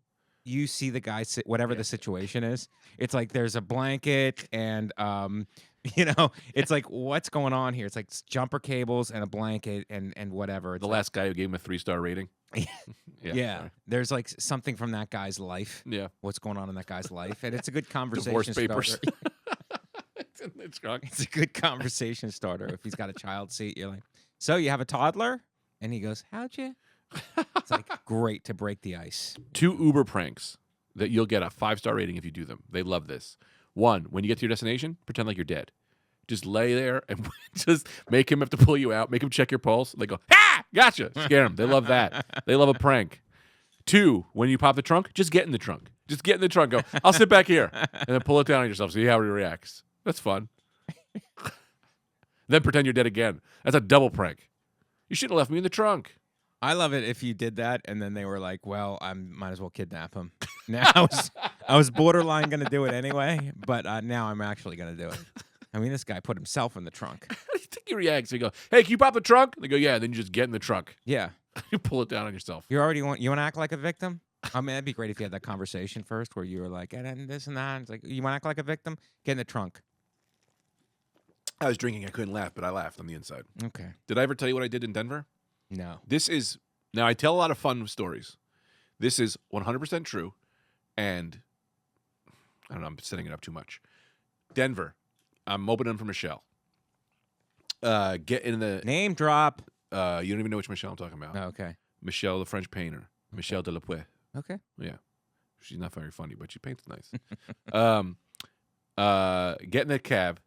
Speaker 1: you see the guy sit, whatever the situation is. It's like there's a blanket, and it's like what's going on here? It's like jumper cables and a blanket and whatever. It's
Speaker 2: The
Speaker 1: like,
Speaker 2: last guy who gave him a 3-star rating.
Speaker 1: yeah,
Speaker 2: sorry.
Speaker 1: there's like something from that guy's life.
Speaker 2: Yeah.
Speaker 1: What's going on in that guy's life, and it's a good conversation
Speaker 2: Divorce papers.
Speaker 1: starter.
Speaker 2: It's in the trunk.
Speaker 1: It's a good conversation starter. If he's got a child seat, you're like, so you have a toddler? And he goes, how'd you? It's like great to break the ice.
Speaker 2: 2 Uber pranks that you'll get a 5-star rating if you do them. They love this. 1, when you get to your destination, pretend like you're dead. Just lay there and just make him have to pull you out, make him check your pulse. They go, ha! Gotcha. Scare them. They love that. They love a prank. 2, when you pop the trunk, just get in the trunk. Just get in the trunk. Go, I'll sit back here. And then pull it down on yourself, see how he reacts. That's fun. Then pretend you're dead again. That's a double prank. You should have left me in the trunk.
Speaker 1: I love it if you did that, and then they were like, well, I might as well kidnap him. Now I was borderline going to do it anyway, but now I'm actually going to do it. I mean, this guy put himself in the trunk.
Speaker 2: How do you think he reacts? You go, hey, can you pop the trunk? They go, yeah. Then you just get in the trunk.
Speaker 1: Yeah.
Speaker 2: You pull it down on yourself.
Speaker 1: You want to act like a victim? I mean, that'd be great if you had that conversation first where you were like, and this and that. It's like, you want to act like a victim? Get in the trunk.
Speaker 2: I was drinking. I couldn't laugh, but I laughed on the inside.
Speaker 1: Okay.
Speaker 2: Did I ever tell you what I did in Denver?
Speaker 1: No.
Speaker 2: Now I tell a lot of fun stories. This is 100% true. And I don't know, I'm setting it up too much. Denver. I'm opening for Michelle. Get in the
Speaker 1: Name drop.
Speaker 2: you don't even know which Michelle I'm talking about.
Speaker 1: Oh, okay.
Speaker 2: Michelle, the French painter. Michelle Delapuy.
Speaker 1: Okay.
Speaker 2: Yeah. She's not very funny, but she paints nice. Get in the cab.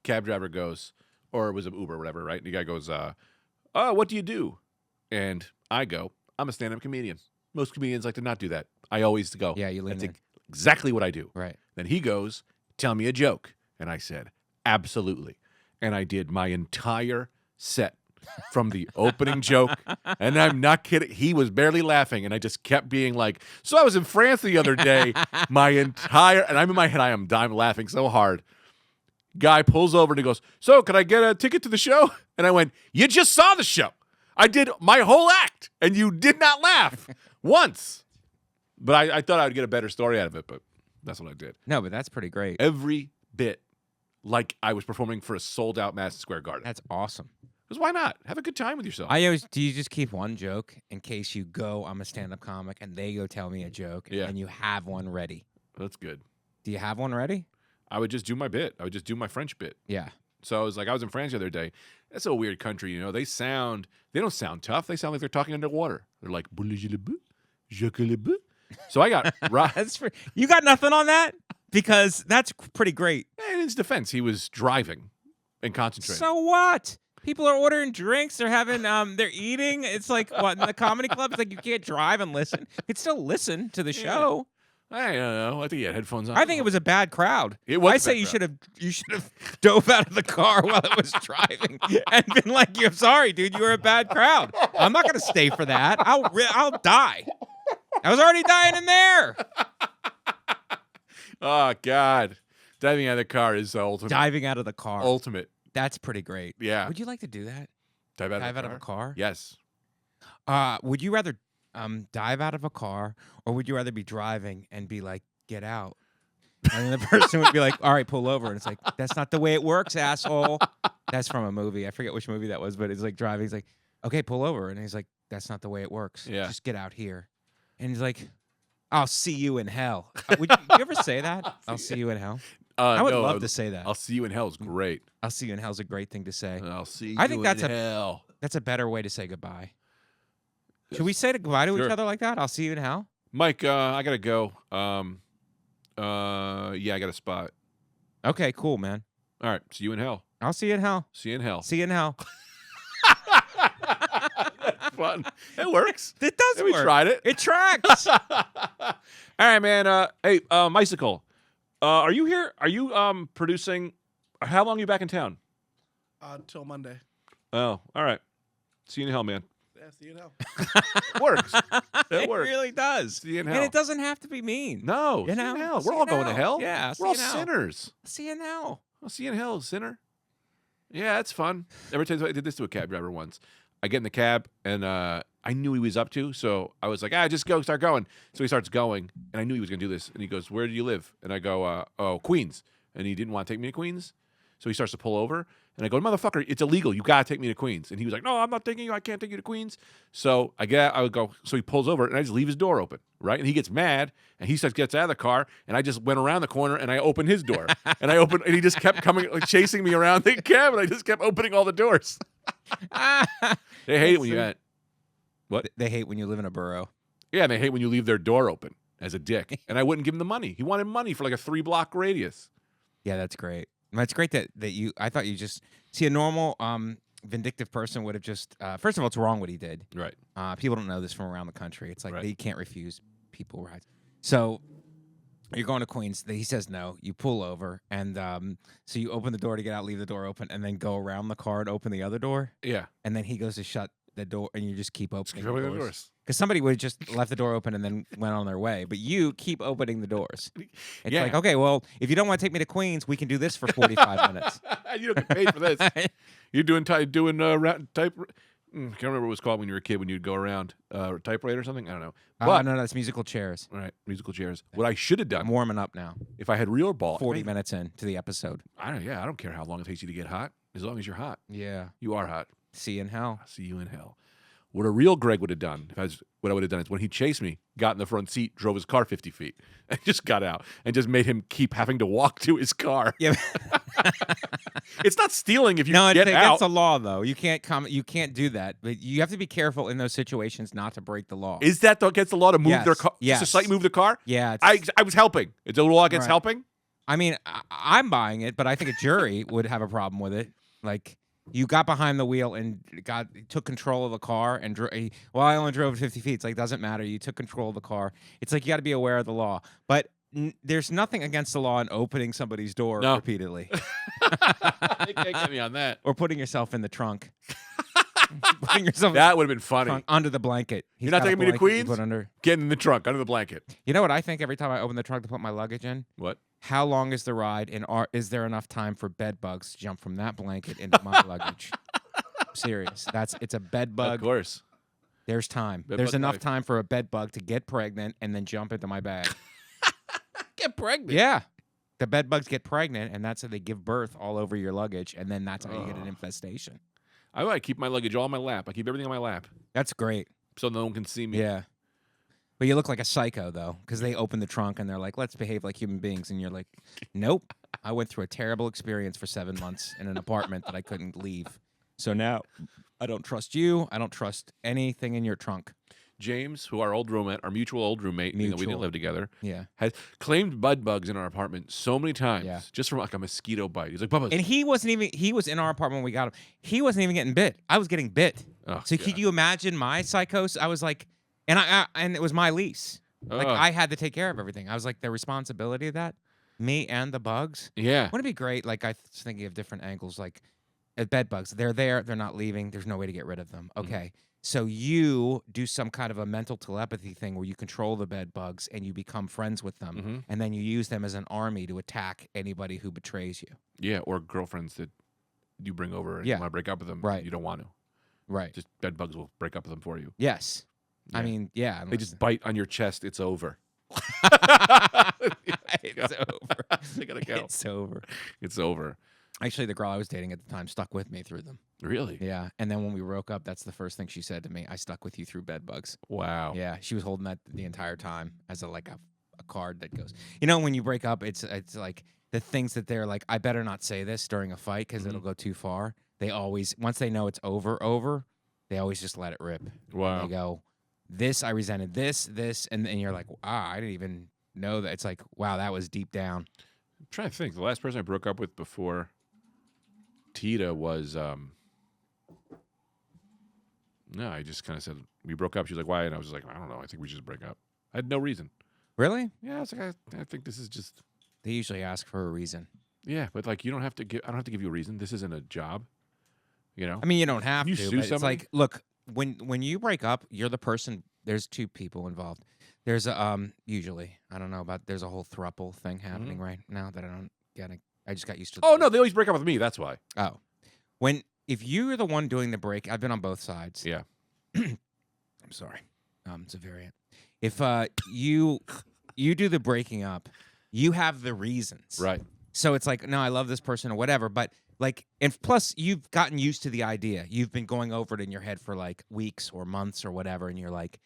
Speaker 2: Cab driver goes, or it was an Uber or whatever, right? And the guy goes, what do you do? And I go, I'm a stand-up comedian. Most comedians like to not do that. I always go,
Speaker 1: Yeah, you lean
Speaker 2: that's
Speaker 1: in.
Speaker 2: exactly what I do.
Speaker 1: Right.
Speaker 2: Then he goes, tell me a joke. And I said, absolutely. And I did my entire set from the opening joke. And I'm not kidding. He was barely laughing. And I just kept being like, so I was in France the other day. And I'm in my head, I'm laughing so hard. Guy pulls over and he goes, so can I get a ticket to the show? And I went, you just saw the show. I did my whole act and you did not laugh once. But I thought I would get a better story out of it, but that's what I did.
Speaker 1: No, but that's pretty great.
Speaker 2: Every bit like I was performing for a sold-out Madison Square Garden.
Speaker 1: That's awesome.
Speaker 2: Because why not? Have a good time with yourself.
Speaker 1: Do you just keep one joke in case you go, I'm a stand-up comic, and they go tell me a joke,
Speaker 2: Yeah.
Speaker 1: and you have one ready?
Speaker 2: That's good.
Speaker 1: Do you have one ready?
Speaker 2: I would just do my bit. I would just do my French bit.
Speaker 1: Yeah.
Speaker 2: So I was in France the other day. That's a weird country, you know. They don't sound tough. They sound like they're talking underwater. They're like, so I got
Speaker 1: You got nothing on that? Because that's pretty great.
Speaker 2: in his defense, he was driving and concentrating.
Speaker 1: So what? People are ordering drinks. They're having, they're eating. It's like, what, in the comedy club? It's like you can't drive and listen. You can still listen to the show.
Speaker 2: I don't know. I think he had headphones on.
Speaker 1: I think it was a bad crowd.
Speaker 2: It was
Speaker 1: I
Speaker 2: a
Speaker 1: say
Speaker 2: bad
Speaker 1: you
Speaker 2: crowd.
Speaker 1: should have dove out of the car while it was driving and been like, "I'm sorry, dude, you were a bad crowd. I'm not gonna stay for that. I'll die. I was already dying in there."
Speaker 2: Oh, God. Diving out of the car is ultimate.
Speaker 1: Diving out of the car.
Speaker 2: Ultimate.
Speaker 1: That's pretty great.
Speaker 2: Yeah.
Speaker 1: Would you like to do that?
Speaker 2: Dive out
Speaker 1: Dive out of a car?
Speaker 2: Yes.
Speaker 1: Would you rather dive out of a car, or would you rather be driving and be like, "Get out"? And then the person would be like, "All right, pull over." And it's like, "That's not the way it works, asshole." That's from a movie. I forget which movie that was, but it's like driving. He's like, "Okay, pull over." And he's like, "That's not the way it works.
Speaker 2: Yeah.
Speaker 1: Just get out here." And he's like, "I'll see you in hell." Would you ever say that? I'll see you in hell. I would love to say that.
Speaker 2: I'll see you in hell is great.
Speaker 1: I'll see you in hell is a great thing to say.
Speaker 2: I'll see you
Speaker 1: I think
Speaker 2: in
Speaker 1: that's
Speaker 2: hell.
Speaker 1: That's a better way to say goodbye. Should we say goodbye to each
Speaker 2: Sure.
Speaker 1: other like that? I'll see you in hell.
Speaker 2: Mike, I got to go. Yeah, I got a spot.
Speaker 1: Okay, cool, man.
Speaker 2: All right. See you in hell.
Speaker 1: I'll see you in hell.
Speaker 2: See you in hell.
Speaker 1: See you in hell.
Speaker 2: That's fun. It works.
Speaker 1: It does
Speaker 2: We
Speaker 1: work.
Speaker 2: tried it.
Speaker 1: It tracks.
Speaker 2: All right, man. Hey, Mycicle. Are you here? Are you producing? How long are you back in town?
Speaker 3: Till Monday.
Speaker 2: Oh, all right. See you in hell, man.
Speaker 3: Yeah, see you now.
Speaker 2: It works.
Speaker 1: It
Speaker 2: works.
Speaker 1: really does.
Speaker 2: See you in
Speaker 1: And
Speaker 2: hell.
Speaker 1: it doesn't have to be mean.
Speaker 2: No,
Speaker 1: You
Speaker 2: see you
Speaker 1: know?
Speaker 2: in hell.
Speaker 1: See
Speaker 2: We're
Speaker 1: you
Speaker 2: all
Speaker 1: in
Speaker 2: going to hell.
Speaker 1: Yeah, see
Speaker 2: we're all
Speaker 1: you in hell.
Speaker 2: sinners.
Speaker 1: See you now.
Speaker 2: I'll see you in hell, sinner. Yeah, that's fun. Every time I did this to a cab driver once. I get in the cab and I knew he was up to, so I was like, just go, start going. So he starts going, and I knew he was going to do this. And he goes, "Where do you live?" And I go, "Oh, Queens." And he didn't want to take me to Queens, so he starts to pull over. And I go, "Motherfucker, it's illegal. You gotta take me to Queens." And he was like, "No, I'm not taking you. I can't take you to Queens." So I would go. So he pulls over, and I just leave his door open, right? And he gets mad, and he gets out of the car, and I just went around the corner, and I opened his door, and he just kept coming, like chasing me around the cab, and I just kept opening all the doors. They hate it when you got what?
Speaker 1: They hate when you live in a borough.
Speaker 2: Yeah, and they hate when you leave their door open as a dick. And I wouldn't give him the money. He wanted money for like a 3-block radius.
Speaker 1: Yeah, that's great. That's great that you. I thought you just see a normal vindictive person would have just. First of all, it's wrong what he did.
Speaker 2: Right.
Speaker 1: People don't know this from around the country. It's like
Speaker 2: Right.
Speaker 1: they can't refuse people rides. So you're going to Queens. He says no. You pull over, and so you open the door to get out, leave the door open, and then go around the car and open the other door.
Speaker 2: Yeah.
Speaker 1: And then he goes to shut the door, and you just keep opening
Speaker 2: Keep opening
Speaker 1: the
Speaker 2: the
Speaker 1: doors.
Speaker 2: doors.
Speaker 1: Because somebody would have just left the door open and then went on their way. But you keep opening the doors. It's
Speaker 2: Yeah.
Speaker 1: like, okay, well, if you don't want to take me to Queens, we can do this for 45 minutes.
Speaker 2: You don't get paid for this. You're doing type. Can't remember what it was called when you were a kid when you'd go around typewriter or something. I don't know. But
Speaker 1: no, that's musical chairs.
Speaker 2: all right, musical chairs. What I should have
Speaker 1: I'm
Speaker 2: done
Speaker 1: warming up now.
Speaker 2: if I had real ball.
Speaker 1: 40 minutes into the episode.
Speaker 2: I don't care how long it takes you to get hot. As long as you're hot,
Speaker 1: Yeah.
Speaker 2: you are hot.
Speaker 1: See you in hell.
Speaker 2: I'll see you in hell. What a real Greg would have done, what I would have done is when he chased me, got in the front seat, drove his car 50 feet, and just got out, and just made him keep having to walk to his car.
Speaker 1: Yeah.
Speaker 2: It's not stealing if you
Speaker 1: No, it's
Speaker 2: get
Speaker 1: against
Speaker 2: out.
Speaker 1: the law, though. You can't come. You can't do that. But you have to be careful in those situations not to break the law.
Speaker 2: Is that against the law to move
Speaker 1: Yes,
Speaker 2: their car?
Speaker 1: yes.
Speaker 2: Society move the car?
Speaker 1: Yeah. It's,
Speaker 2: I was helping. It's a law against
Speaker 1: Right.
Speaker 2: helping?
Speaker 1: I mean, I'm buying it, but I think a jury would have a problem with it. Like, you got behind the wheel and took control of the car and I only drove 50 feet. It's like, doesn't matter. You took control of the car. It's like you got to be aware of the law. But there's nothing against the law in opening somebody's door
Speaker 2: No.
Speaker 1: repeatedly
Speaker 2: They can't get me on that.
Speaker 1: or putting yourself in the trunk. Putting yourself
Speaker 2: That would have been funny.
Speaker 1: trunk under the blanket. He's
Speaker 2: You're not
Speaker 1: got a
Speaker 2: taking me to
Speaker 1: blanket you
Speaker 2: Queens?
Speaker 1: put under.
Speaker 2: Getting in the trunk, under the blanket.
Speaker 1: You know what I think every time I open the trunk to put my luggage in?
Speaker 2: What?
Speaker 1: How long is the ride, and is there enough time for bed bugs to jump from that blanket into my luggage? I'm serious. It's a bed
Speaker 2: Of
Speaker 1: bug.
Speaker 2: course.
Speaker 1: There's time.
Speaker 2: Bed
Speaker 1: There's
Speaker 2: bug
Speaker 1: enough
Speaker 2: life.
Speaker 1: time for a bed bug to get pregnant and then jump into my bag.
Speaker 2: Get pregnant.
Speaker 1: Yeah. The bed bugs get pregnant, and that's how they give birth all over your luggage, and then that's how you get an
Speaker 2: Oh.
Speaker 1: infestation.
Speaker 2: I keep my luggage all on my lap. I keep everything on my lap
Speaker 1: That's great.
Speaker 2: so no one can see me.
Speaker 1: Yeah. But you look like a psycho, though, because they open the trunk and they're like, let's behave like human beings. And you're like, nope. I went through a terrible experience for 7 months in an apartment that I couldn't leave. So now I don't trust you. I don't trust anything in your trunk.
Speaker 2: James, who our mutual old roommate, even though we didn't
Speaker 1: Mutual.
Speaker 2: live together,
Speaker 1: Yeah.
Speaker 2: has claimed bed bugs in our apartment so many times
Speaker 1: Yeah.
Speaker 2: just from like a mosquito bite. He's like, Bubba.
Speaker 1: And he was in our apartment when we got him. He wasn't even getting bit. I was getting bit.
Speaker 2: Oh,
Speaker 1: So
Speaker 2: God.
Speaker 1: could you imagine my psychosis? I was like, and it was my lease. Like
Speaker 2: Ugh.
Speaker 1: I had to take care of everything. I was like, the responsibility of that, me and the bugs.
Speaker 2: Yeah.
Speaker 1: Wouldn't it be great? Like I was thinking of different angles. Like bed bugs, they're there, they're not leaving. There's no way to get rid of them. Okay, so you do some kind of a mental telepathy thing where you control the bed bugs and you become friends with them,
Speaker 2: Mhm.
Speaker 1: and then you use them as an army to attack anybody who betrays you.
Speaker 2: Yeah. Or girlfriends that you bring over and
Speaker 1: Yeah.
Speaker 2: you want to break up with them.
Speaker 1: Right.
Speaker 2: You don't want to.
Speaker 1: Right.
Speaker 2: Just bed bugs will break up with them for you.
Speaker 1: Yes. I
Speaker 2: Yeah.
Speaker 1: mean, yeah.
Speaker 2: They
Speaker 1: unless-
Speaker 2: just bite on your chest. It's over.
Speaker 1: it's over.
Speaker 2: I gotta go.
Speaker 1: It's over.
Speaker 2: It's over.
Speaker 1: Actually, the girl I was dating at the time stuck with me through them.
Speaker 2: Really?
Speaker 1: Yeah. And then when we broke up, that's the first thing she said to me. I stuck with you through bed bugs.
Speaker 2: Wow.
Speaker 1: Yeah. She was holding that the entire time as a card that goes. You know, when you break up, it's like the things that they're like, I better not say this during a fight because it'll go too far. They always, once they know it's over, they always just let it rip.
Speaker 2: Wow.
Speaker 1: They go, this, I resented this, and you're like, I didn't even know that. It's like, wow, that was deep down.
Speaker 2: I'm trying to think. The last person I broke up with before Tita was no, I just kind of said we broke up. She was like, "Why?" And I was like, "I don't know. I think we should just break up." I had no reason.
Speaker 1: Really?
Speaker 2: Yeah, I was like, I think this is just
Speaker 1: They usually ask for a reason.
Speaker 2: yeah, but like you don't have to give. I don't have to give you a reason. This isn't a job. You know.
Speaker 1: I mean, you don't have
Speaker 2: You
Speaker 1: to.
Speaker 2: sue
Speaker 1: But it's
Speaker 2: somebody?
Speaker 1: like, look, when you break up, you're the person. There's two people involved. There's usually I don't know about. There's a whole throuple thing happening right now that I don't get. I just got used to.
Speaker 2: Oh no, they always break up with me. That's why.
Speaker 1: Oh, if you're the one doing the break, I've been on both sides.
Speaker 2: Yeah.
Speaker 1: I'm sorry. It's a variant. If you do the breaking up, you have the reasons.
Speaker 2: Right.
Speaker 1: So it's like, no, I love this person or whatever, but like, and plus you've gotten used to the idea. You've been going over it in your head for like weeks or months or whatever, and you're like,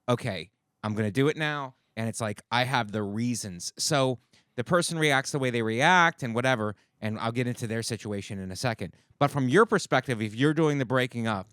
Speaker 1: okay, I'm gonna do it now. And it's like, I have the reasons. So the person reacts the way they react and whatever, and I'll get into their situation in a second. But from your perspective, if you're doing the breaking up,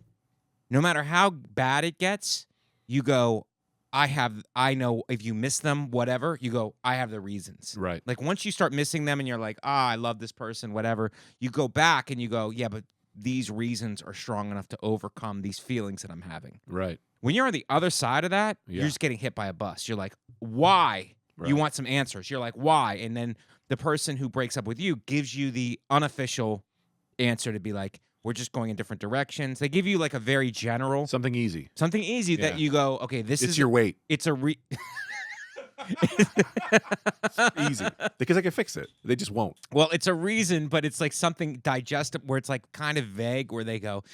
Speaker 1: no matter how bad it gets, you go, I know if you miss them, whatever, you go, I have the reasons.
Speaker 2: Right.
Speaker 1: Like once you start missing them and you're like, I love this person, whatever, you go back and you go, yeah, but these reasons are strong enough to overcome these feelings that I'm having.
Speaker 2: Right.
Speaker 1: When you're on the other side of that,
Speaker 2: Yeah.
Speaker 1: you're just getting hit by a bus. You're like, why?
Speaker 2: Right.
Speaker 1: You want some answers. You're like, why? And then the person who breaks up with you gives you the unofficial answer to be like, we're just going in different directions. They give you like a very general
Speaker 2: Something easy.
Speaker 1: that
Speaker 2: Yeah.
Speaker 1: you go, okay, this
Speaker 2: It's
Speaker 1: is
Speaker 2: your weight.
Speaker 1: It's a
Speaker 2: Easy. Because I can fix it. They just won't.
Speaker 1: well, it's a reason, but it's like something digestible where it's like kind of vague where they go,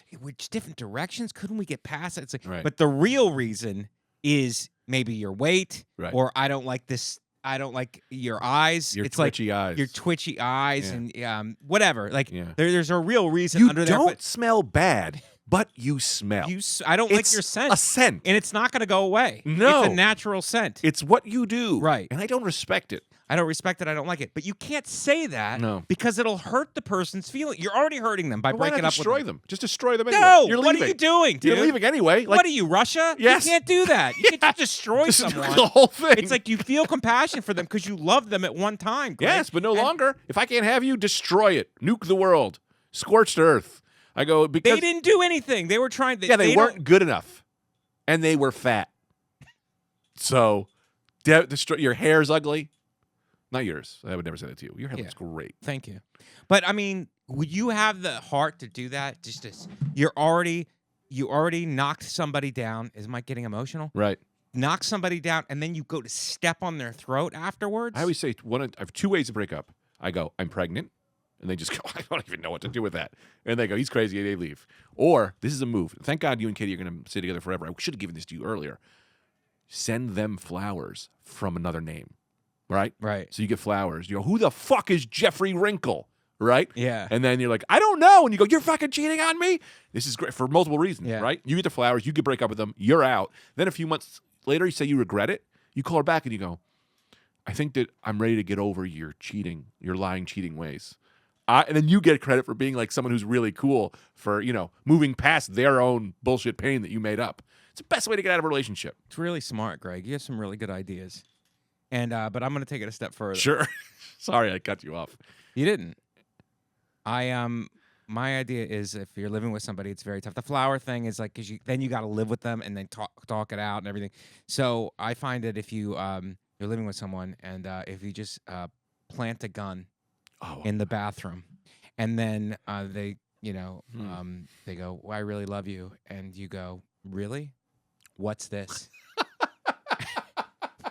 Speaker 1: hey, which different directions? Couldn't we get past it? It's like,
Speaker 2: Right.
Speaker 1: but the real reason is maybe your weight
Speaker 2: Right.
Speaker 1: or I don't like this. I don't like your eyes.
Speaker 2: Your
Speaker 1: it's
Speaker 2: twitchy
Speaker 1: like
Speaker 2: eyes.
Speaker 1: your twitchy eyes
Speaker 2: Yeah.
Speaker 1: and whatever. Like
Speaker 2: Yeah.
Speaker 1: there's a real reason
Speaker 2: You
Speaker 1: under there.
Speaker 2: don't
Speaker 1: But
Speaker 2: smell bad, but you smell.
Speaker 1: I don't like
Speaker 2: It's
Speaker 1: your scent.
Speaker 2: a scent.
Speaker 1: And it's not going to go away.
Speaker 2: No.
Speaker 1: It's a natural scent.
Speaker 2: It's what you do.
Speaker 1: Right.
Speaker 2: And I don't respect it.
Speaker 1: I don't respect it. I don't like it. But you can't say that
Speaker 2: No.
Speaker 1: because it'll hurt the person's feeling. You're already hurting them by
Speaker 2: But why
Speaker 1: breaking
Speaker 2: not
Speaker 1: up
Speaker 2: destroy
Speaker 1: with
Speaker 2: them? Just destroy them anyway.
Speaker 1: No,
Speaker 2: You're
Speaker 1: what
Speaker 2: leaving.
Speaker 1: are you doing, dude?
Speaker 2: You're leaving anyway. Like,
Speaker 1: What are you, Russia?
Speaker 2: Yes.
Speaker 1: You can't do that. You can't just destroy
Speaker 2: this is
Speaker 1: someone.
Speaker 2: the whole thing.
Speaker 1: It's like you feel compassion for them because you love them at one time. Greg.
Speaker 2: yes, but no
Speaker 1: And
Speaker 2: longer. If I can't have you, destroy it. Nuke the world. Scorched earth. I go because
Speaker 1: They didn't do anything. They were trying to.
Speaker 2: yeah, they
Speaker 1: don't-
Speaker 2: weren't good enough, and they were fat. So, destroy your hair's ugly. Not yours. I would never say that to you. Your hair
Speaker 1: Yeah.
Speaker 2: looks great.
Speaker 1: Thank you. But I mean, would you have the heart to do that? Just as you already knocked somebody down. Is Mike getting emotional?
Speaker 2: Right.
Speaker 1: Knock somebody down, and then you go to step on their throat afterwards.
Speaker 2: I always say I have two ways to break up. I go, I'm pregnant. And they just go, I don't even know what to do with that. And they go, he's crazy. And they leave. Or this is a move. Thank God you and Katie are going to stay together forever. I should have given this to you earlier. Send them flowers from another name. Right?
Speaker 1: Right.
Speaker 2: So you get flowers. You go, who the fuck is Jeffrey Wrinkle? Right?
Speaker 1: Yeah.
Speaker 2: And then you're like, I don't know. And you go, you're fucking cheating on me? This is great for multiple reasons,
Speaker 1: Yeah.
Speaker 2: right? You get the flowers. You could break up with them. You're out. Then a few months later, you say you regret it. You call her back and you go, I think that I'm ready to get over your cheating, your lying, cheating ways. And then you get credit for being like someone who's really cool for, moving past their own bullshit pain that you made up. It's the best way to get out of a relationship.
Speaker 1: It's really smart, Greg. You have some really good ideas. And but I'm going to take it a step further.
Speaker 2: Sure. Sorry, I cut you off.
Speaker 1: You didn't. My idea is if you're living with somebody, it's very tough. The flower thing is like because then you got to live with them and then talk it out and everything. So I find that if you you're living with someone and if you just plant a gun in the bathroom, and then they they go, well, I really love you, and you go, really? What's this?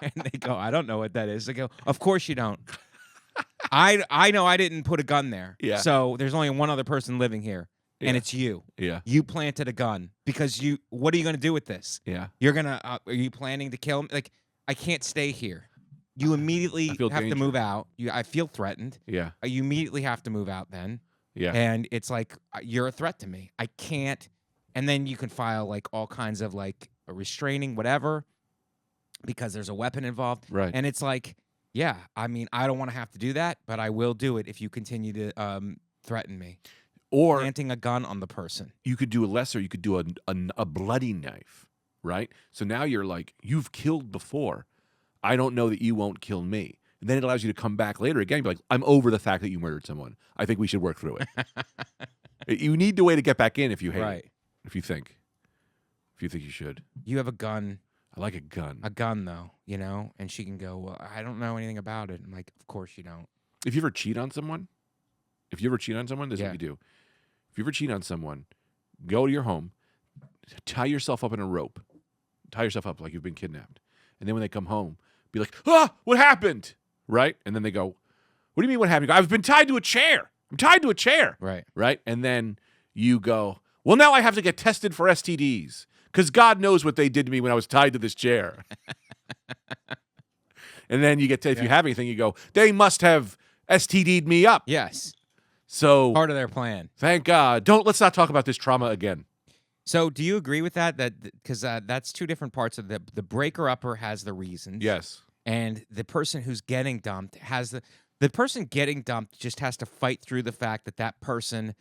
Speaker 1: And they go, I don't know what that is. They go, of course you don't. I know I didn't put a gun there.
Speaker 2: Yeah.
Speaker 1: So there's only one other person living here, and
Speaker 2: Yeah.
Speaker 1: it's you.
Speaker 2: Yeah.
Speaker 1: You planted a gun because what are you going to do with this?
Speaker 2: Yeah.
Speaker 1: You're going to, are you planning to kill me? Like, I can't stay here. You immediately
Speaker 2: I feel
Speaker 1: have to
Speaker 2: danger.
Speaker 1: move out. I feel threatened.
Speaker 2: Yeah.
Speaker 1: You immediately have to move out then.
Speaker 2: Yeah.
Speaker 1: And it's like, you're a threat to me. I can't. And then you can file like all kinds of like a restraining, whatever, because there's a weapon involved.
Speaker 2: Right.
Speaker 1: And it's like, yeah, I mean, I don't want to have to do that, but I will do it if you continue to threaten me.
Speaker 2: Or
Speaker 1: Planting a gun on the person.
Speaker 2: you could do a lesser. You could do a bloody knife, right? So now you're like, you've killed before. I don't know that you won't kill me. And then it allows you to come back later again and be like, I'm over the fact that you murdered someone. I think we should work through it. You need the way to get back in if you hate
Speaker 1: Right.
Speaker 2: it. If you think you should.
Speaker 1: You have a gun.
Speaker 2: I like a gun.
Speaker 1: A gun, though, and she can go, well, I don't know anything about it. I'm like, of course you don't.
Speaker 2: If you ever cheat on someone, this is
Speaker 1: Yeah.
Speaker 2: what you do. If you ever cheat on someone, go to your home, tie yourself up in a rope. Tie yourself up like you've been kidnapped. And then when they come home, be like, what happened? Right? And then they go, what do you mean what happened? You go, I've been tied to a chair. I'm tied to a chair.
Speaker 1: Right.
Speaker 2: Right? And then you go, well, now I have to get tested for STDs because God knows what they did to me when I was tied to this chair. And then you get if you have anything, you go, they must have STD'd me up.
Speaker 1: Yes.
Speaker 2: So
Speaker 1: Part of their plan.
Speaker 2: thank God. Let's not talk about this trauma again.
Speaker 1: So do you agree with that? Because that's two different parts of the breaker-upper has the reasons.
Speaker 2: Yes.
Speaker 1: And the person who's getting dumped has the person getting dumped just has to fight through the fact that person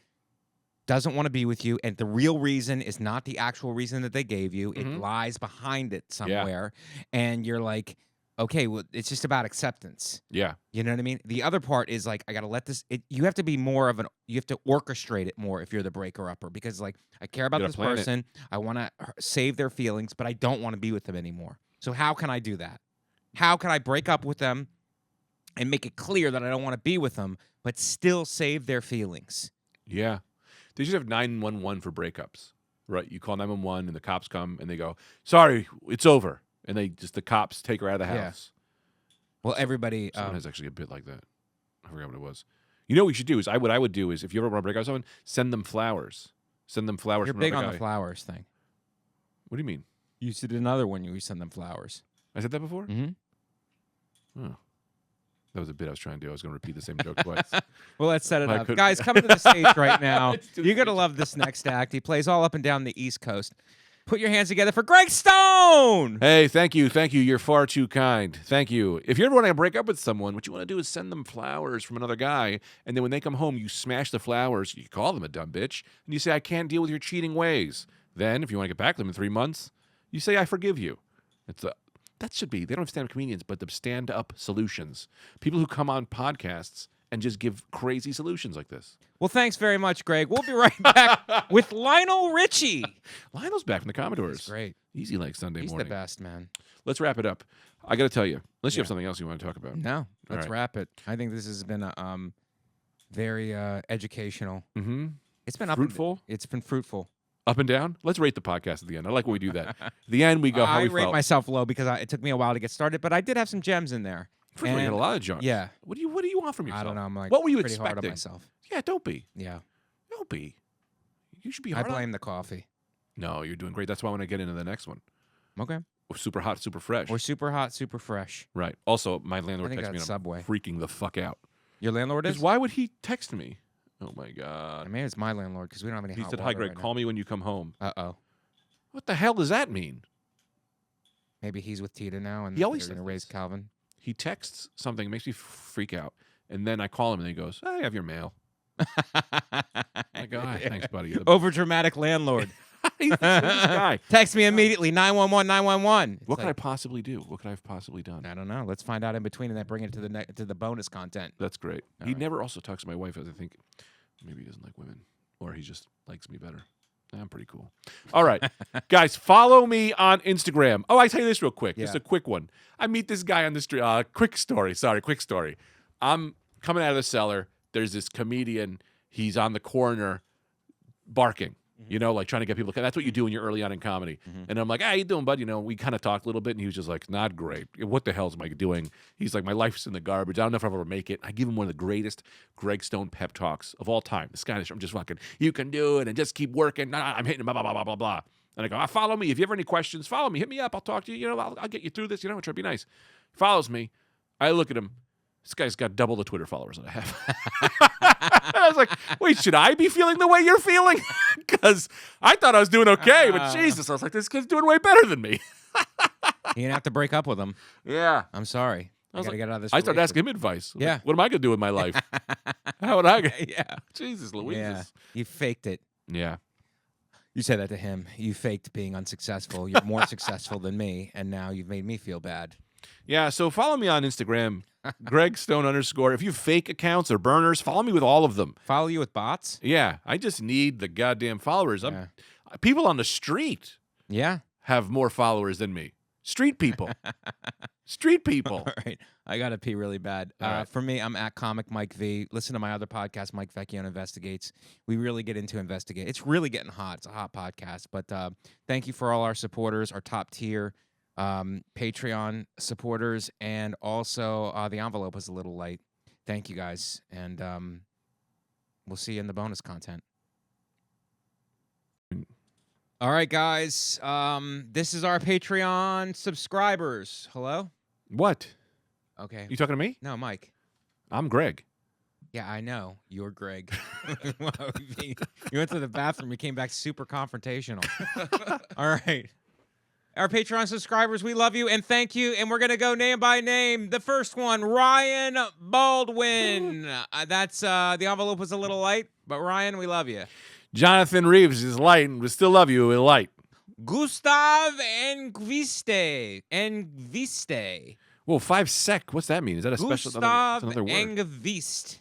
Speaker 1: doesn't want to be with you, and the real reason is not the actual reason that they gave you. It lies behind it somewhere, and you're like, okay, well, it's just about acceptance.
Speaker 2: Yeah.
Speaker 1: You know what I mean? The other part is like, I got to let this, you have to be more of you have to orchestrate it more if you're the breaker-upper, because like, I care about this person. I want to save their feelings, but I don't want to be with them anymore. So how can I do that? How can I break up with them and make it clear that I don't want to be with them, but still save their feelings?
Speaker 2: Yeah. They should have 911 for breakups, right? You call 911 and the cops come and they go, sorry, it's over. And the cops take her out of the house.
Speaker 1: Well, everybody.
Speaker 2: Someone has actually a bit like that. I forgot what it was. You know what you should do is, what I would do is, if you ever want to break up with someone, send them flowers. Send them flowers.
Speaker 1: You're
Speaker 2: from
Speaker 1: big
Speaker 2: another
Speaker 1: on
Speaker 2: guy.
Speaker 1: the flowers thing.
Speaker 2: What do you mean?
Speaker 1: You did another one. You send them flowers.
Speaker 2: I said that before?
Speaker 1: Mm-hmm.
Speaker 2: Oh. That was a bit I was trying to do. I was going to repeat the same joke twice.
Speaker 1: Well, let's set it
Speaker 2: I
Speaker 1: up.
Speaker 2: couldn't-
Speaker 1: Guys, come to the stage right now.
Speaker 2: Let's do
Speaker 1: You're
Speaker 2: the
Speaker 1: going to love this next act. He plays all up and down the East Coast. Put your hands together for Greg Stone!
Speaker 2: Hey, thank you. Thank you. You're far too kind. Thank you. If you ever want to break up with someone, what you want to do is send them flowers from another guy, and then when they come home, you smash the flowers. You call them a dumb bitch, and you say, I can't deal with your cheating ways. Then, if you want to get back to them in 3 months, you say, I forgive you. That should be, they don't have stand-up comedians, but the stand-up solutions. People who come on podcasts and just give crazy solutions like this.
Speaker 1: Well, thanks very much, Greg. We'll be right back with Lionel Richie.
Speaker 2: Lionel's back from the Commodores.
Speaker 1: That's great.
Speaker 2: Easy like Sunday
Speaker 1: He's
Speaker 2: morning.
Speaker 1: the best, man.
Speaker 2: Let's wrap it up. I got to tell you, unless you have something else you want to talk about.
Speaker 1: No, let's
Speaker 2: right.
Speaker 1: wrap it. I think this has been very educational.
Speaker 2: Mm-hmm.
Speaker 1: It's been
Speaker 2: Fruitful?
Speaker 1: It's been fruitful.
Speaker 2: Up and down? Let's rate the podcast at the end. I like when we do that. At the end, we go how
Speaker 1: I
Speaker 2: we
Speaker 1: rate
Speaker 2: felt.
Speaker 1: myself low because it took me a while to get started, but I did have some gems in there.
Speaker 2: First of all, you had a lot of junk.
Speaker 1: Yeah.
Speaker 2: What do you want from yourself?
Speaker 1: I don't know. I'm like,
Speaker 2: what were you
Speaker 1: pretty hard on
Speaker 2: expecting?
Speaker 1: myself.
Speaker 2: Yeah, don't be.
Speaker 1: Yeah.
Speaker 2: Don't be. You should be
Speaker 1: I
Speaker 2: hard on.
Speaker 1: blame the coffee.
Speaker 2: No, you're doing great. That's why I want to get into the next one.
Speaker 1: Okay.
Speaker 2: Super hot, super fresh.
Speaker 1: Or super hot, super fresh.
Speaker 2: Right. Also, my
Speaker 1: I
Speaker 2: landlord
Speaker 1: think
Speaker 2: texted me
Speaker 1: that's
Speaker 2: and I'm
Speaker 1: Subway.
Speaker 2: freaking the fuck out.
Speaker 1: Your landlord is?
Speaker 2: Because why would he text me? Oh, my God.
Speaker 1: Maybe it's my landlord because we don't have any
Speaker 2: He
Speaker 1: hot
Speaker 2: said,
Speaker 1: water
Speaker 2: hi, Greg.
Speaker 1: right
Speaker 2: Call me when you come home.
Speaker 1: now. Uh-oh.
Speaker 2: What the hell does that mean?
Speaker 1: Maybe he's with Tita now and
Speaker 2: He always
Speaker 1: they're going to
Speaker 2: says
Speaker 1: raise
Speaker 2: this.
Speaker 1: Calvin.
Speaker 2: He texts something, makes me freak out. And then I call him and he goes, I have your mail. I go, thanks, buddy.
Speaker 1: Over dramatic landlord.
Speaker 2: He's the sweetest guy.
Speaker 1: Text me immediately, 911, 911.
Speaker 2: What could I possibly do? What could I have possibly done?
Speaker 1: I don't know. Let's find out in between and then bring it to the bonus content.
Speaker 2: That's great.
Speaker 1: All
Speaker 2: He
Speaker 1: right.
Speaker 2: never also talks to my wife, as I think maybe he doesn't like women or he just likes me better. I'm pretty cool. All right. Guys, follow me on Instagram. Oh, I tell you this real quick. Just
Speaker 1: Yeah.
Speaker 2: a quick one. I meet this guy on the street. Quick story. I'm coming out of the cellar. There's this comedian. He's on the corner barking. You know, like trying to get people. That's what you do when you're early on in comedy. And I'm like, how you doing, bud? You know, we kind of talked a little bit, and he was just like, not great. What the hell am I doing? He's like, my life's in the garbage. I don't know if I'll ever make it. I give him one of the greatest Greg Stone pep talks of all time. This guy, I'm just fucking, you can do it, and just keep working. Nah, I'm hitting him, blah, blah, blah, blah, blah. And I go, follow me. If you have any questions, follow me. Hit me up. I'll talk to you. You know, I'll get you through this. You know, try to be nice. He follows me. I look at him. This guy's got double the Twitter followers that I have. I was like, wait, should I be feeling the way you're feeling? Because I thought I was doing okay, but Jesus, I was like, this kid's doing way better than me.
Speaker 1: You're going to have to break up with him.
Speaker 2: Yeah.
Speaker 1: I'm sorry. I
Speaker 2: was
Speaker 1: got to
Speaker 2: like-
Speaker 1: get out of this
Speaker 2: I started
Speaker 1: relationship.
Speaker 2: asking him advice.
Speaker 1: Yeah.
Speaker 2: Like, what am I going to do with my life? How would I get?
Speaker 1: Yeah.
Speaker 2: Jesus Louise.
Speaker 1: Yeah. You faked it.
Speaker 2: Yeah.
Speaker 1: You said that to him. You faked being unsuccessful. You're more successful than me, and now you've made me feel bad.
Speaker 2: Yeah, so follow me on Instagram, Greg Stone _. If you have fake accounts or burners, follow me with all of them.
Speaker 1: Follow you with bots?
Speaker 2: Yeah, I just need the goddamn followers.
Speaker 1: Yeah.
Speaker 2: People on the street
Speaker 1: Yeah.
Speaker 2: have more followers than me. Street people. Street people.
Speaker 1: All right. I got to pee really bad.
Speaker 2: All right.
Speaker 1: For me, I'm at Comic Mike V. Listen to my other podcast, Mike Vecchione Investigates. We really get into investigate. It's really getting hot. It's a hot podcast. But thank you for all our supporters, our top tier Patreon supporters, and also the envelope was a little light. Thank you guys. And we'll see you in the bonus content. All right, guys. This is our Patreon subscribers. Hello?
Speaker 2: What?
Speaker 1: Okay.
Speaker 2: You talking to me?
Speaker 1: No, Mike.
Speaker 2: I'm Greg.
Speaker 1: Yeah, I know. You're Greg. You went to the bathroom. You came back super confrontational. All right. Our Patreon subscribers, we love you and thank you. And we're going to go name by name. The first one, Ryan Baldwin. That's the envelope was a little light, but Ryan, we love you.
Speaker 2: Jonathan Reeves is light, and we still love you. We're light.
Speaker 1: Gustav Engviste.
Speaker 2: Whoa, 5 sec. What's that mean? Is that a special?
Speaker 1: Gustav
Speaker 2: another word.
Speaker 1: Engviste.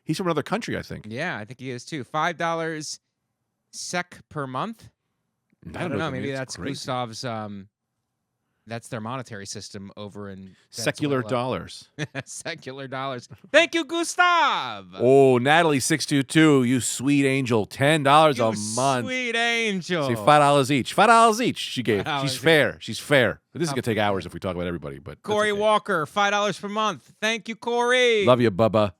Speaker 2: He's from another country, I think.
Speaker 1: Yeah, I think he is too. $5 sec per month. I don't know.
Speaker 2: what that
Speaker 1: Maybe
Speaker 2: means.
Speaker 1: that's
Speaker 2: Crazy.
Speaker 1: Gustav's. That's their monetary system over in
Speaker 2: Secular
Speaker 1: Venezuela.
Speaker 2: dollars.
Speaker 1: Secular dollars. Thank you, Gustav.
Speaker 2: Oh, Natalie 622, you sweet angel, $10
Speaker 1: You
Speaker 2: a month.
Speaker 1: sweet angel.
Speaker 2: See, $5 each. $5 each. She gave.
Speaker 1: $5
Speaker 2: She's
Speaker 1: each.
Speaker 2: fair. She's fair. This is gonna take hours if we talk about everybody, but that's
Speaker 1: Corey
Speaker 2: okay.
Speaker 1: Walker, $5 per month. Thank you, Corey.
Speaker 2: Love you, Bubba.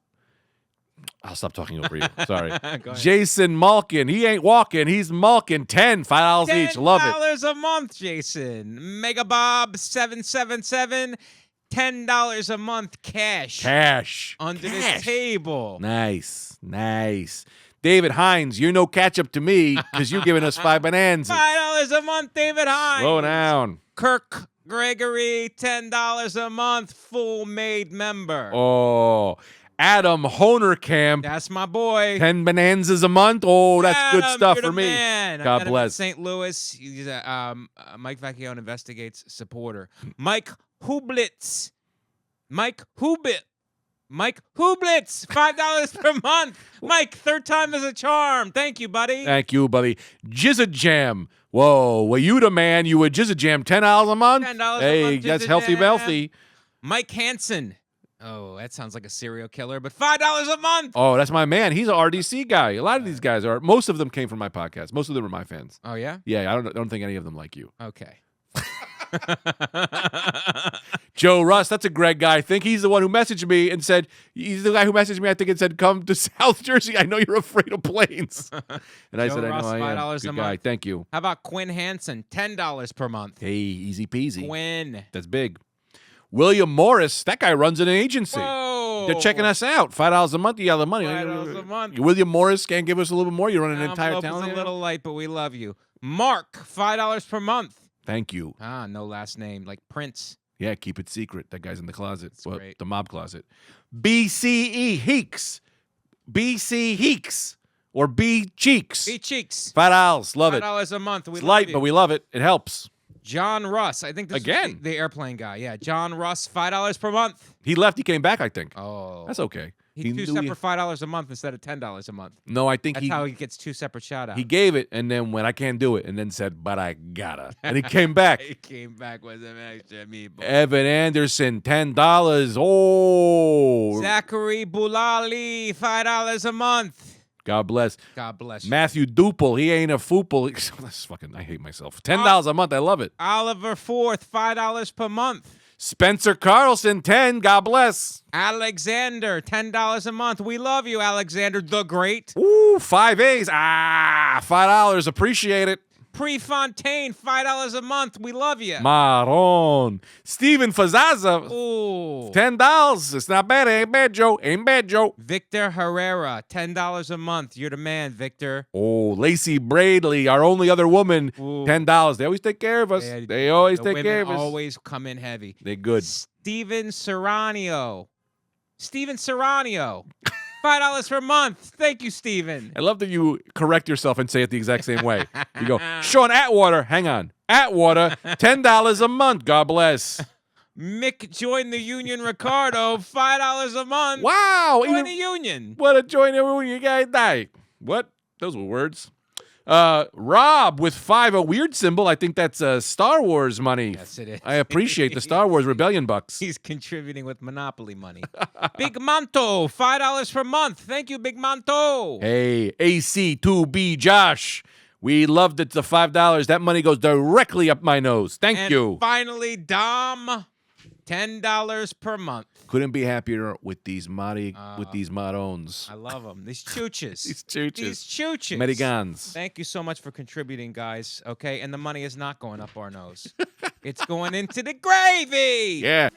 Speaker 2: I'll stop talking over you. Sorry.
Speaker 1: Go ahead.
Speaker 2: Jason Malkin. He ain't walking. He's Malkin. $5 each. Love it.
Speaker 1: $10 a month, Jason. Mega Bob 777. $10 a month cash.
Speaker 2: Cash.
Speaker 1: Under
Speaker 2: Cash.
Speaker 1: the table.
Speaker 2: Nice. Nice. David Hines, you're no catch up to me because you're giving us 5 bananas.
Speaker 1: $5 a month, David Hines.
Speaker 2: Slow down.
Speaker 1: Kirk Gregory, $10 a month, full made member.
Speaker 2: Oh, Adam Honerkamp,
Speaker 1: That's my boy.
Speaker 2: 10 bonanzas a month. Oh, that's good
Speaker 1: Adam,
Speaker 2: stuff
Speaker 1: you're
Speaker 2: for
Speaker 1: the
Speaker 2: me.
Speaker 1: man. I
Speaker 2: God
Speaker 1: met him in
Speaker 2: bless.
Speaker 1: St. Louis. He's a Mike Vecchione Investigates supporter. Mike Hublitz. Mike Hublitz, $5 per month. Mike, third time is a charm. Thank you, buddy.
Speaker 2: Thank you, buddy. Jizza Jam. Whoa, well, you the man. You a Jizza Jam, $10 a month?
Speaker 1: $10 a
Speaker 2: Hey,
Speaker 1: month,
Speaker 2: that's
Speaker 1: Jizza
Speaker 2: healthy,
Speaker 1: Jam.
Speaker 2: wealthy.
Speaker 1: Mike Hansen. Oh, that sounds like a serial killer, but $5 a month.
Speaker 2: Oh, that's my man. He's an RDC guy. A lot of these guys are. Most of them came from my podcast. Most of them are my fans.
Speaker 1: Oh, yeah?
Speaker 2: Yeah, I don't think any of them like you.
Speaker 1: Okay.
Speaker 2: Joe Russ, that's a Greg guy. I think he's the one who messaged me and said, he's the guy who messaged me, I think, and said, come to South Jersey. I know you're afraid of planes. And I
Speaker 1: Joe
Speaker 2: said, I
Speaker 1: Russ,
Speaker 2: know I am.
Speaker 1: $5
Speaker 2: Good
Speaker 1: a
Speaker 2: guy.
Speaker 1: month.
Speaker 2: Thank you.
Speaker 1: How about Quinn Hansen? $10 per month.
Speaker 2: Hey, easy peasy.
Speaker 1: Quinn.
Speaker 2: That's big. William Morris, that guy runs an agency.
Speaker 1: Whoa.
Speaker 2: They're checking us out. $5 a month. You got the money.
Speaker 1: $5 a month.
Speaker 2: William Morris can't give us a little bit more. You run an entire
Speaker 1: Envelope
Speaker 2: town.
Speaker 1: is a
Speaker 2: there?
Speaker 1: little light, but we love you. Mark, $5 per month.
Speaker 2: Thank you.
Speaker 1: Ah, no last name, like Prince.
Speaker 2: Yeah, keep it secret. That guy's in the closet. Well,
Speaker 1: great.
Speaker 2: the mob closet. BCE Heeks. BC Heeks. Or B Cheeks.
Speaker 1: B Cheeks.
Speaker 2: $5. Love it.
Speaker 1: $5 a month. We
Speaker 2: It's
Speaker 1: love
Speaker 2: light,
Speaker 1: you.
Speaker 2: but we love it. It helps.
Speaker 1: John Russ. I think this
Speaker 2: Again.
Speaker 1: is the airplane guy. Yeah, John Russ, $5 per month.
Speaker 2: He left. He came back, I think.
Speaker 1: Oh.
Speaker 2: That's okay.
Speaker 1: He
Speaker 2: knew
Speaker 1: two separate $5 a month instead of $10 a month.
Speaker 2: No, I think
Speaker 1: That's how he gets two separate shout outs.
Speaker 2: he gave it and then went, I can't do it. And then said, but I gotta. And he came back.
Speaker 1: He came back with an extra meatball.
Speaker 2: Evan Anderson, $10. Oh.
Speaker 1: Zachary Bulali, $5 a month.
Speaker 2: God bless.
Speaker 1: God bless you.
Speaker 2: Matthew Duple, he ain't a foople. That's fucking, I hate myself. $10 a month. I love it.
Speaker 1: Oliver Forth, $5 per month.
Speaker 2: Spencer Carlson, 10. God bless.
Speaker 1: Alexander, $10 a month. We love you, Alexander the Great.
Speaker 2: Ooh, 5 A's. $5. Appreciate it.
Speaker 1: Prefontaine, $5 a month. We love you.
Speaker 2: Maron. Steven Fazaza,
Speaker 1: Ooh.
Speaker 2: $10. It's not bad. Ain't bad, Joe. Ain't bad, Joe.
Speaker 1: Victor Herrera, $10 a month. You're the man, Victor.
Speaker 2: Oh, Lacey Bradley, our only other woman,
Speaker 1: Ooh.
Speaker 2: $10. They always take care of us.
Speaker 1: Yeah,
Speaker 2: They always
Speaker 1: the
Speaker 2: take care
Speaker 1: women
Speaker 2: of us.
Speaker 1: always come in heavy.
Speaker 2: They good.
Speaker 1: Steven Serranio. $5 per month. Thank you, Steven.
Speaker 2: I love that you correct yourself and say it the exact same way. You go, Sean Atwater, hang on. Atwater, $10 a month. God bless.
Speaker 1: Mick joined the union, Ricardo, $5 a month.
Speaker 2: Wow.
Speaker 1: Join
Speaker 2: even-
Speaker 1: the union.
Speaker 2: What a joint everyone you guys die. What? Those were words. Rob with 5, a weird symbol. I think that's Star Wars money.
Speaker 1: Yes, it is.
Speaker 2: I appreciate the Star Wars Rebellion bucks.
Speaker 1: He's contributing with Monopoly money. Big Manto, $5 per month. Thank you, Big Manto.
Speaker 2: Hey, AC2B Josh. We loved it. The $5. That money goes directly up my nose. Thank
Speaker 1: And
Speaker 2: you.
Speaker 1: finally, Dom, $10 per month.
Speaker 2: Couldn't be happier with these Marones.
Speaker 1: I love them. These chooches.
Speaker 2: These chooches.
Speaker 1: These chooches.
Speaker 2: Americans.
Speaker 1: Thank you so much for contributing, guys. Okay, and the money is not going up our nose. It's going into the gravy.
Speaker 2: Yeah.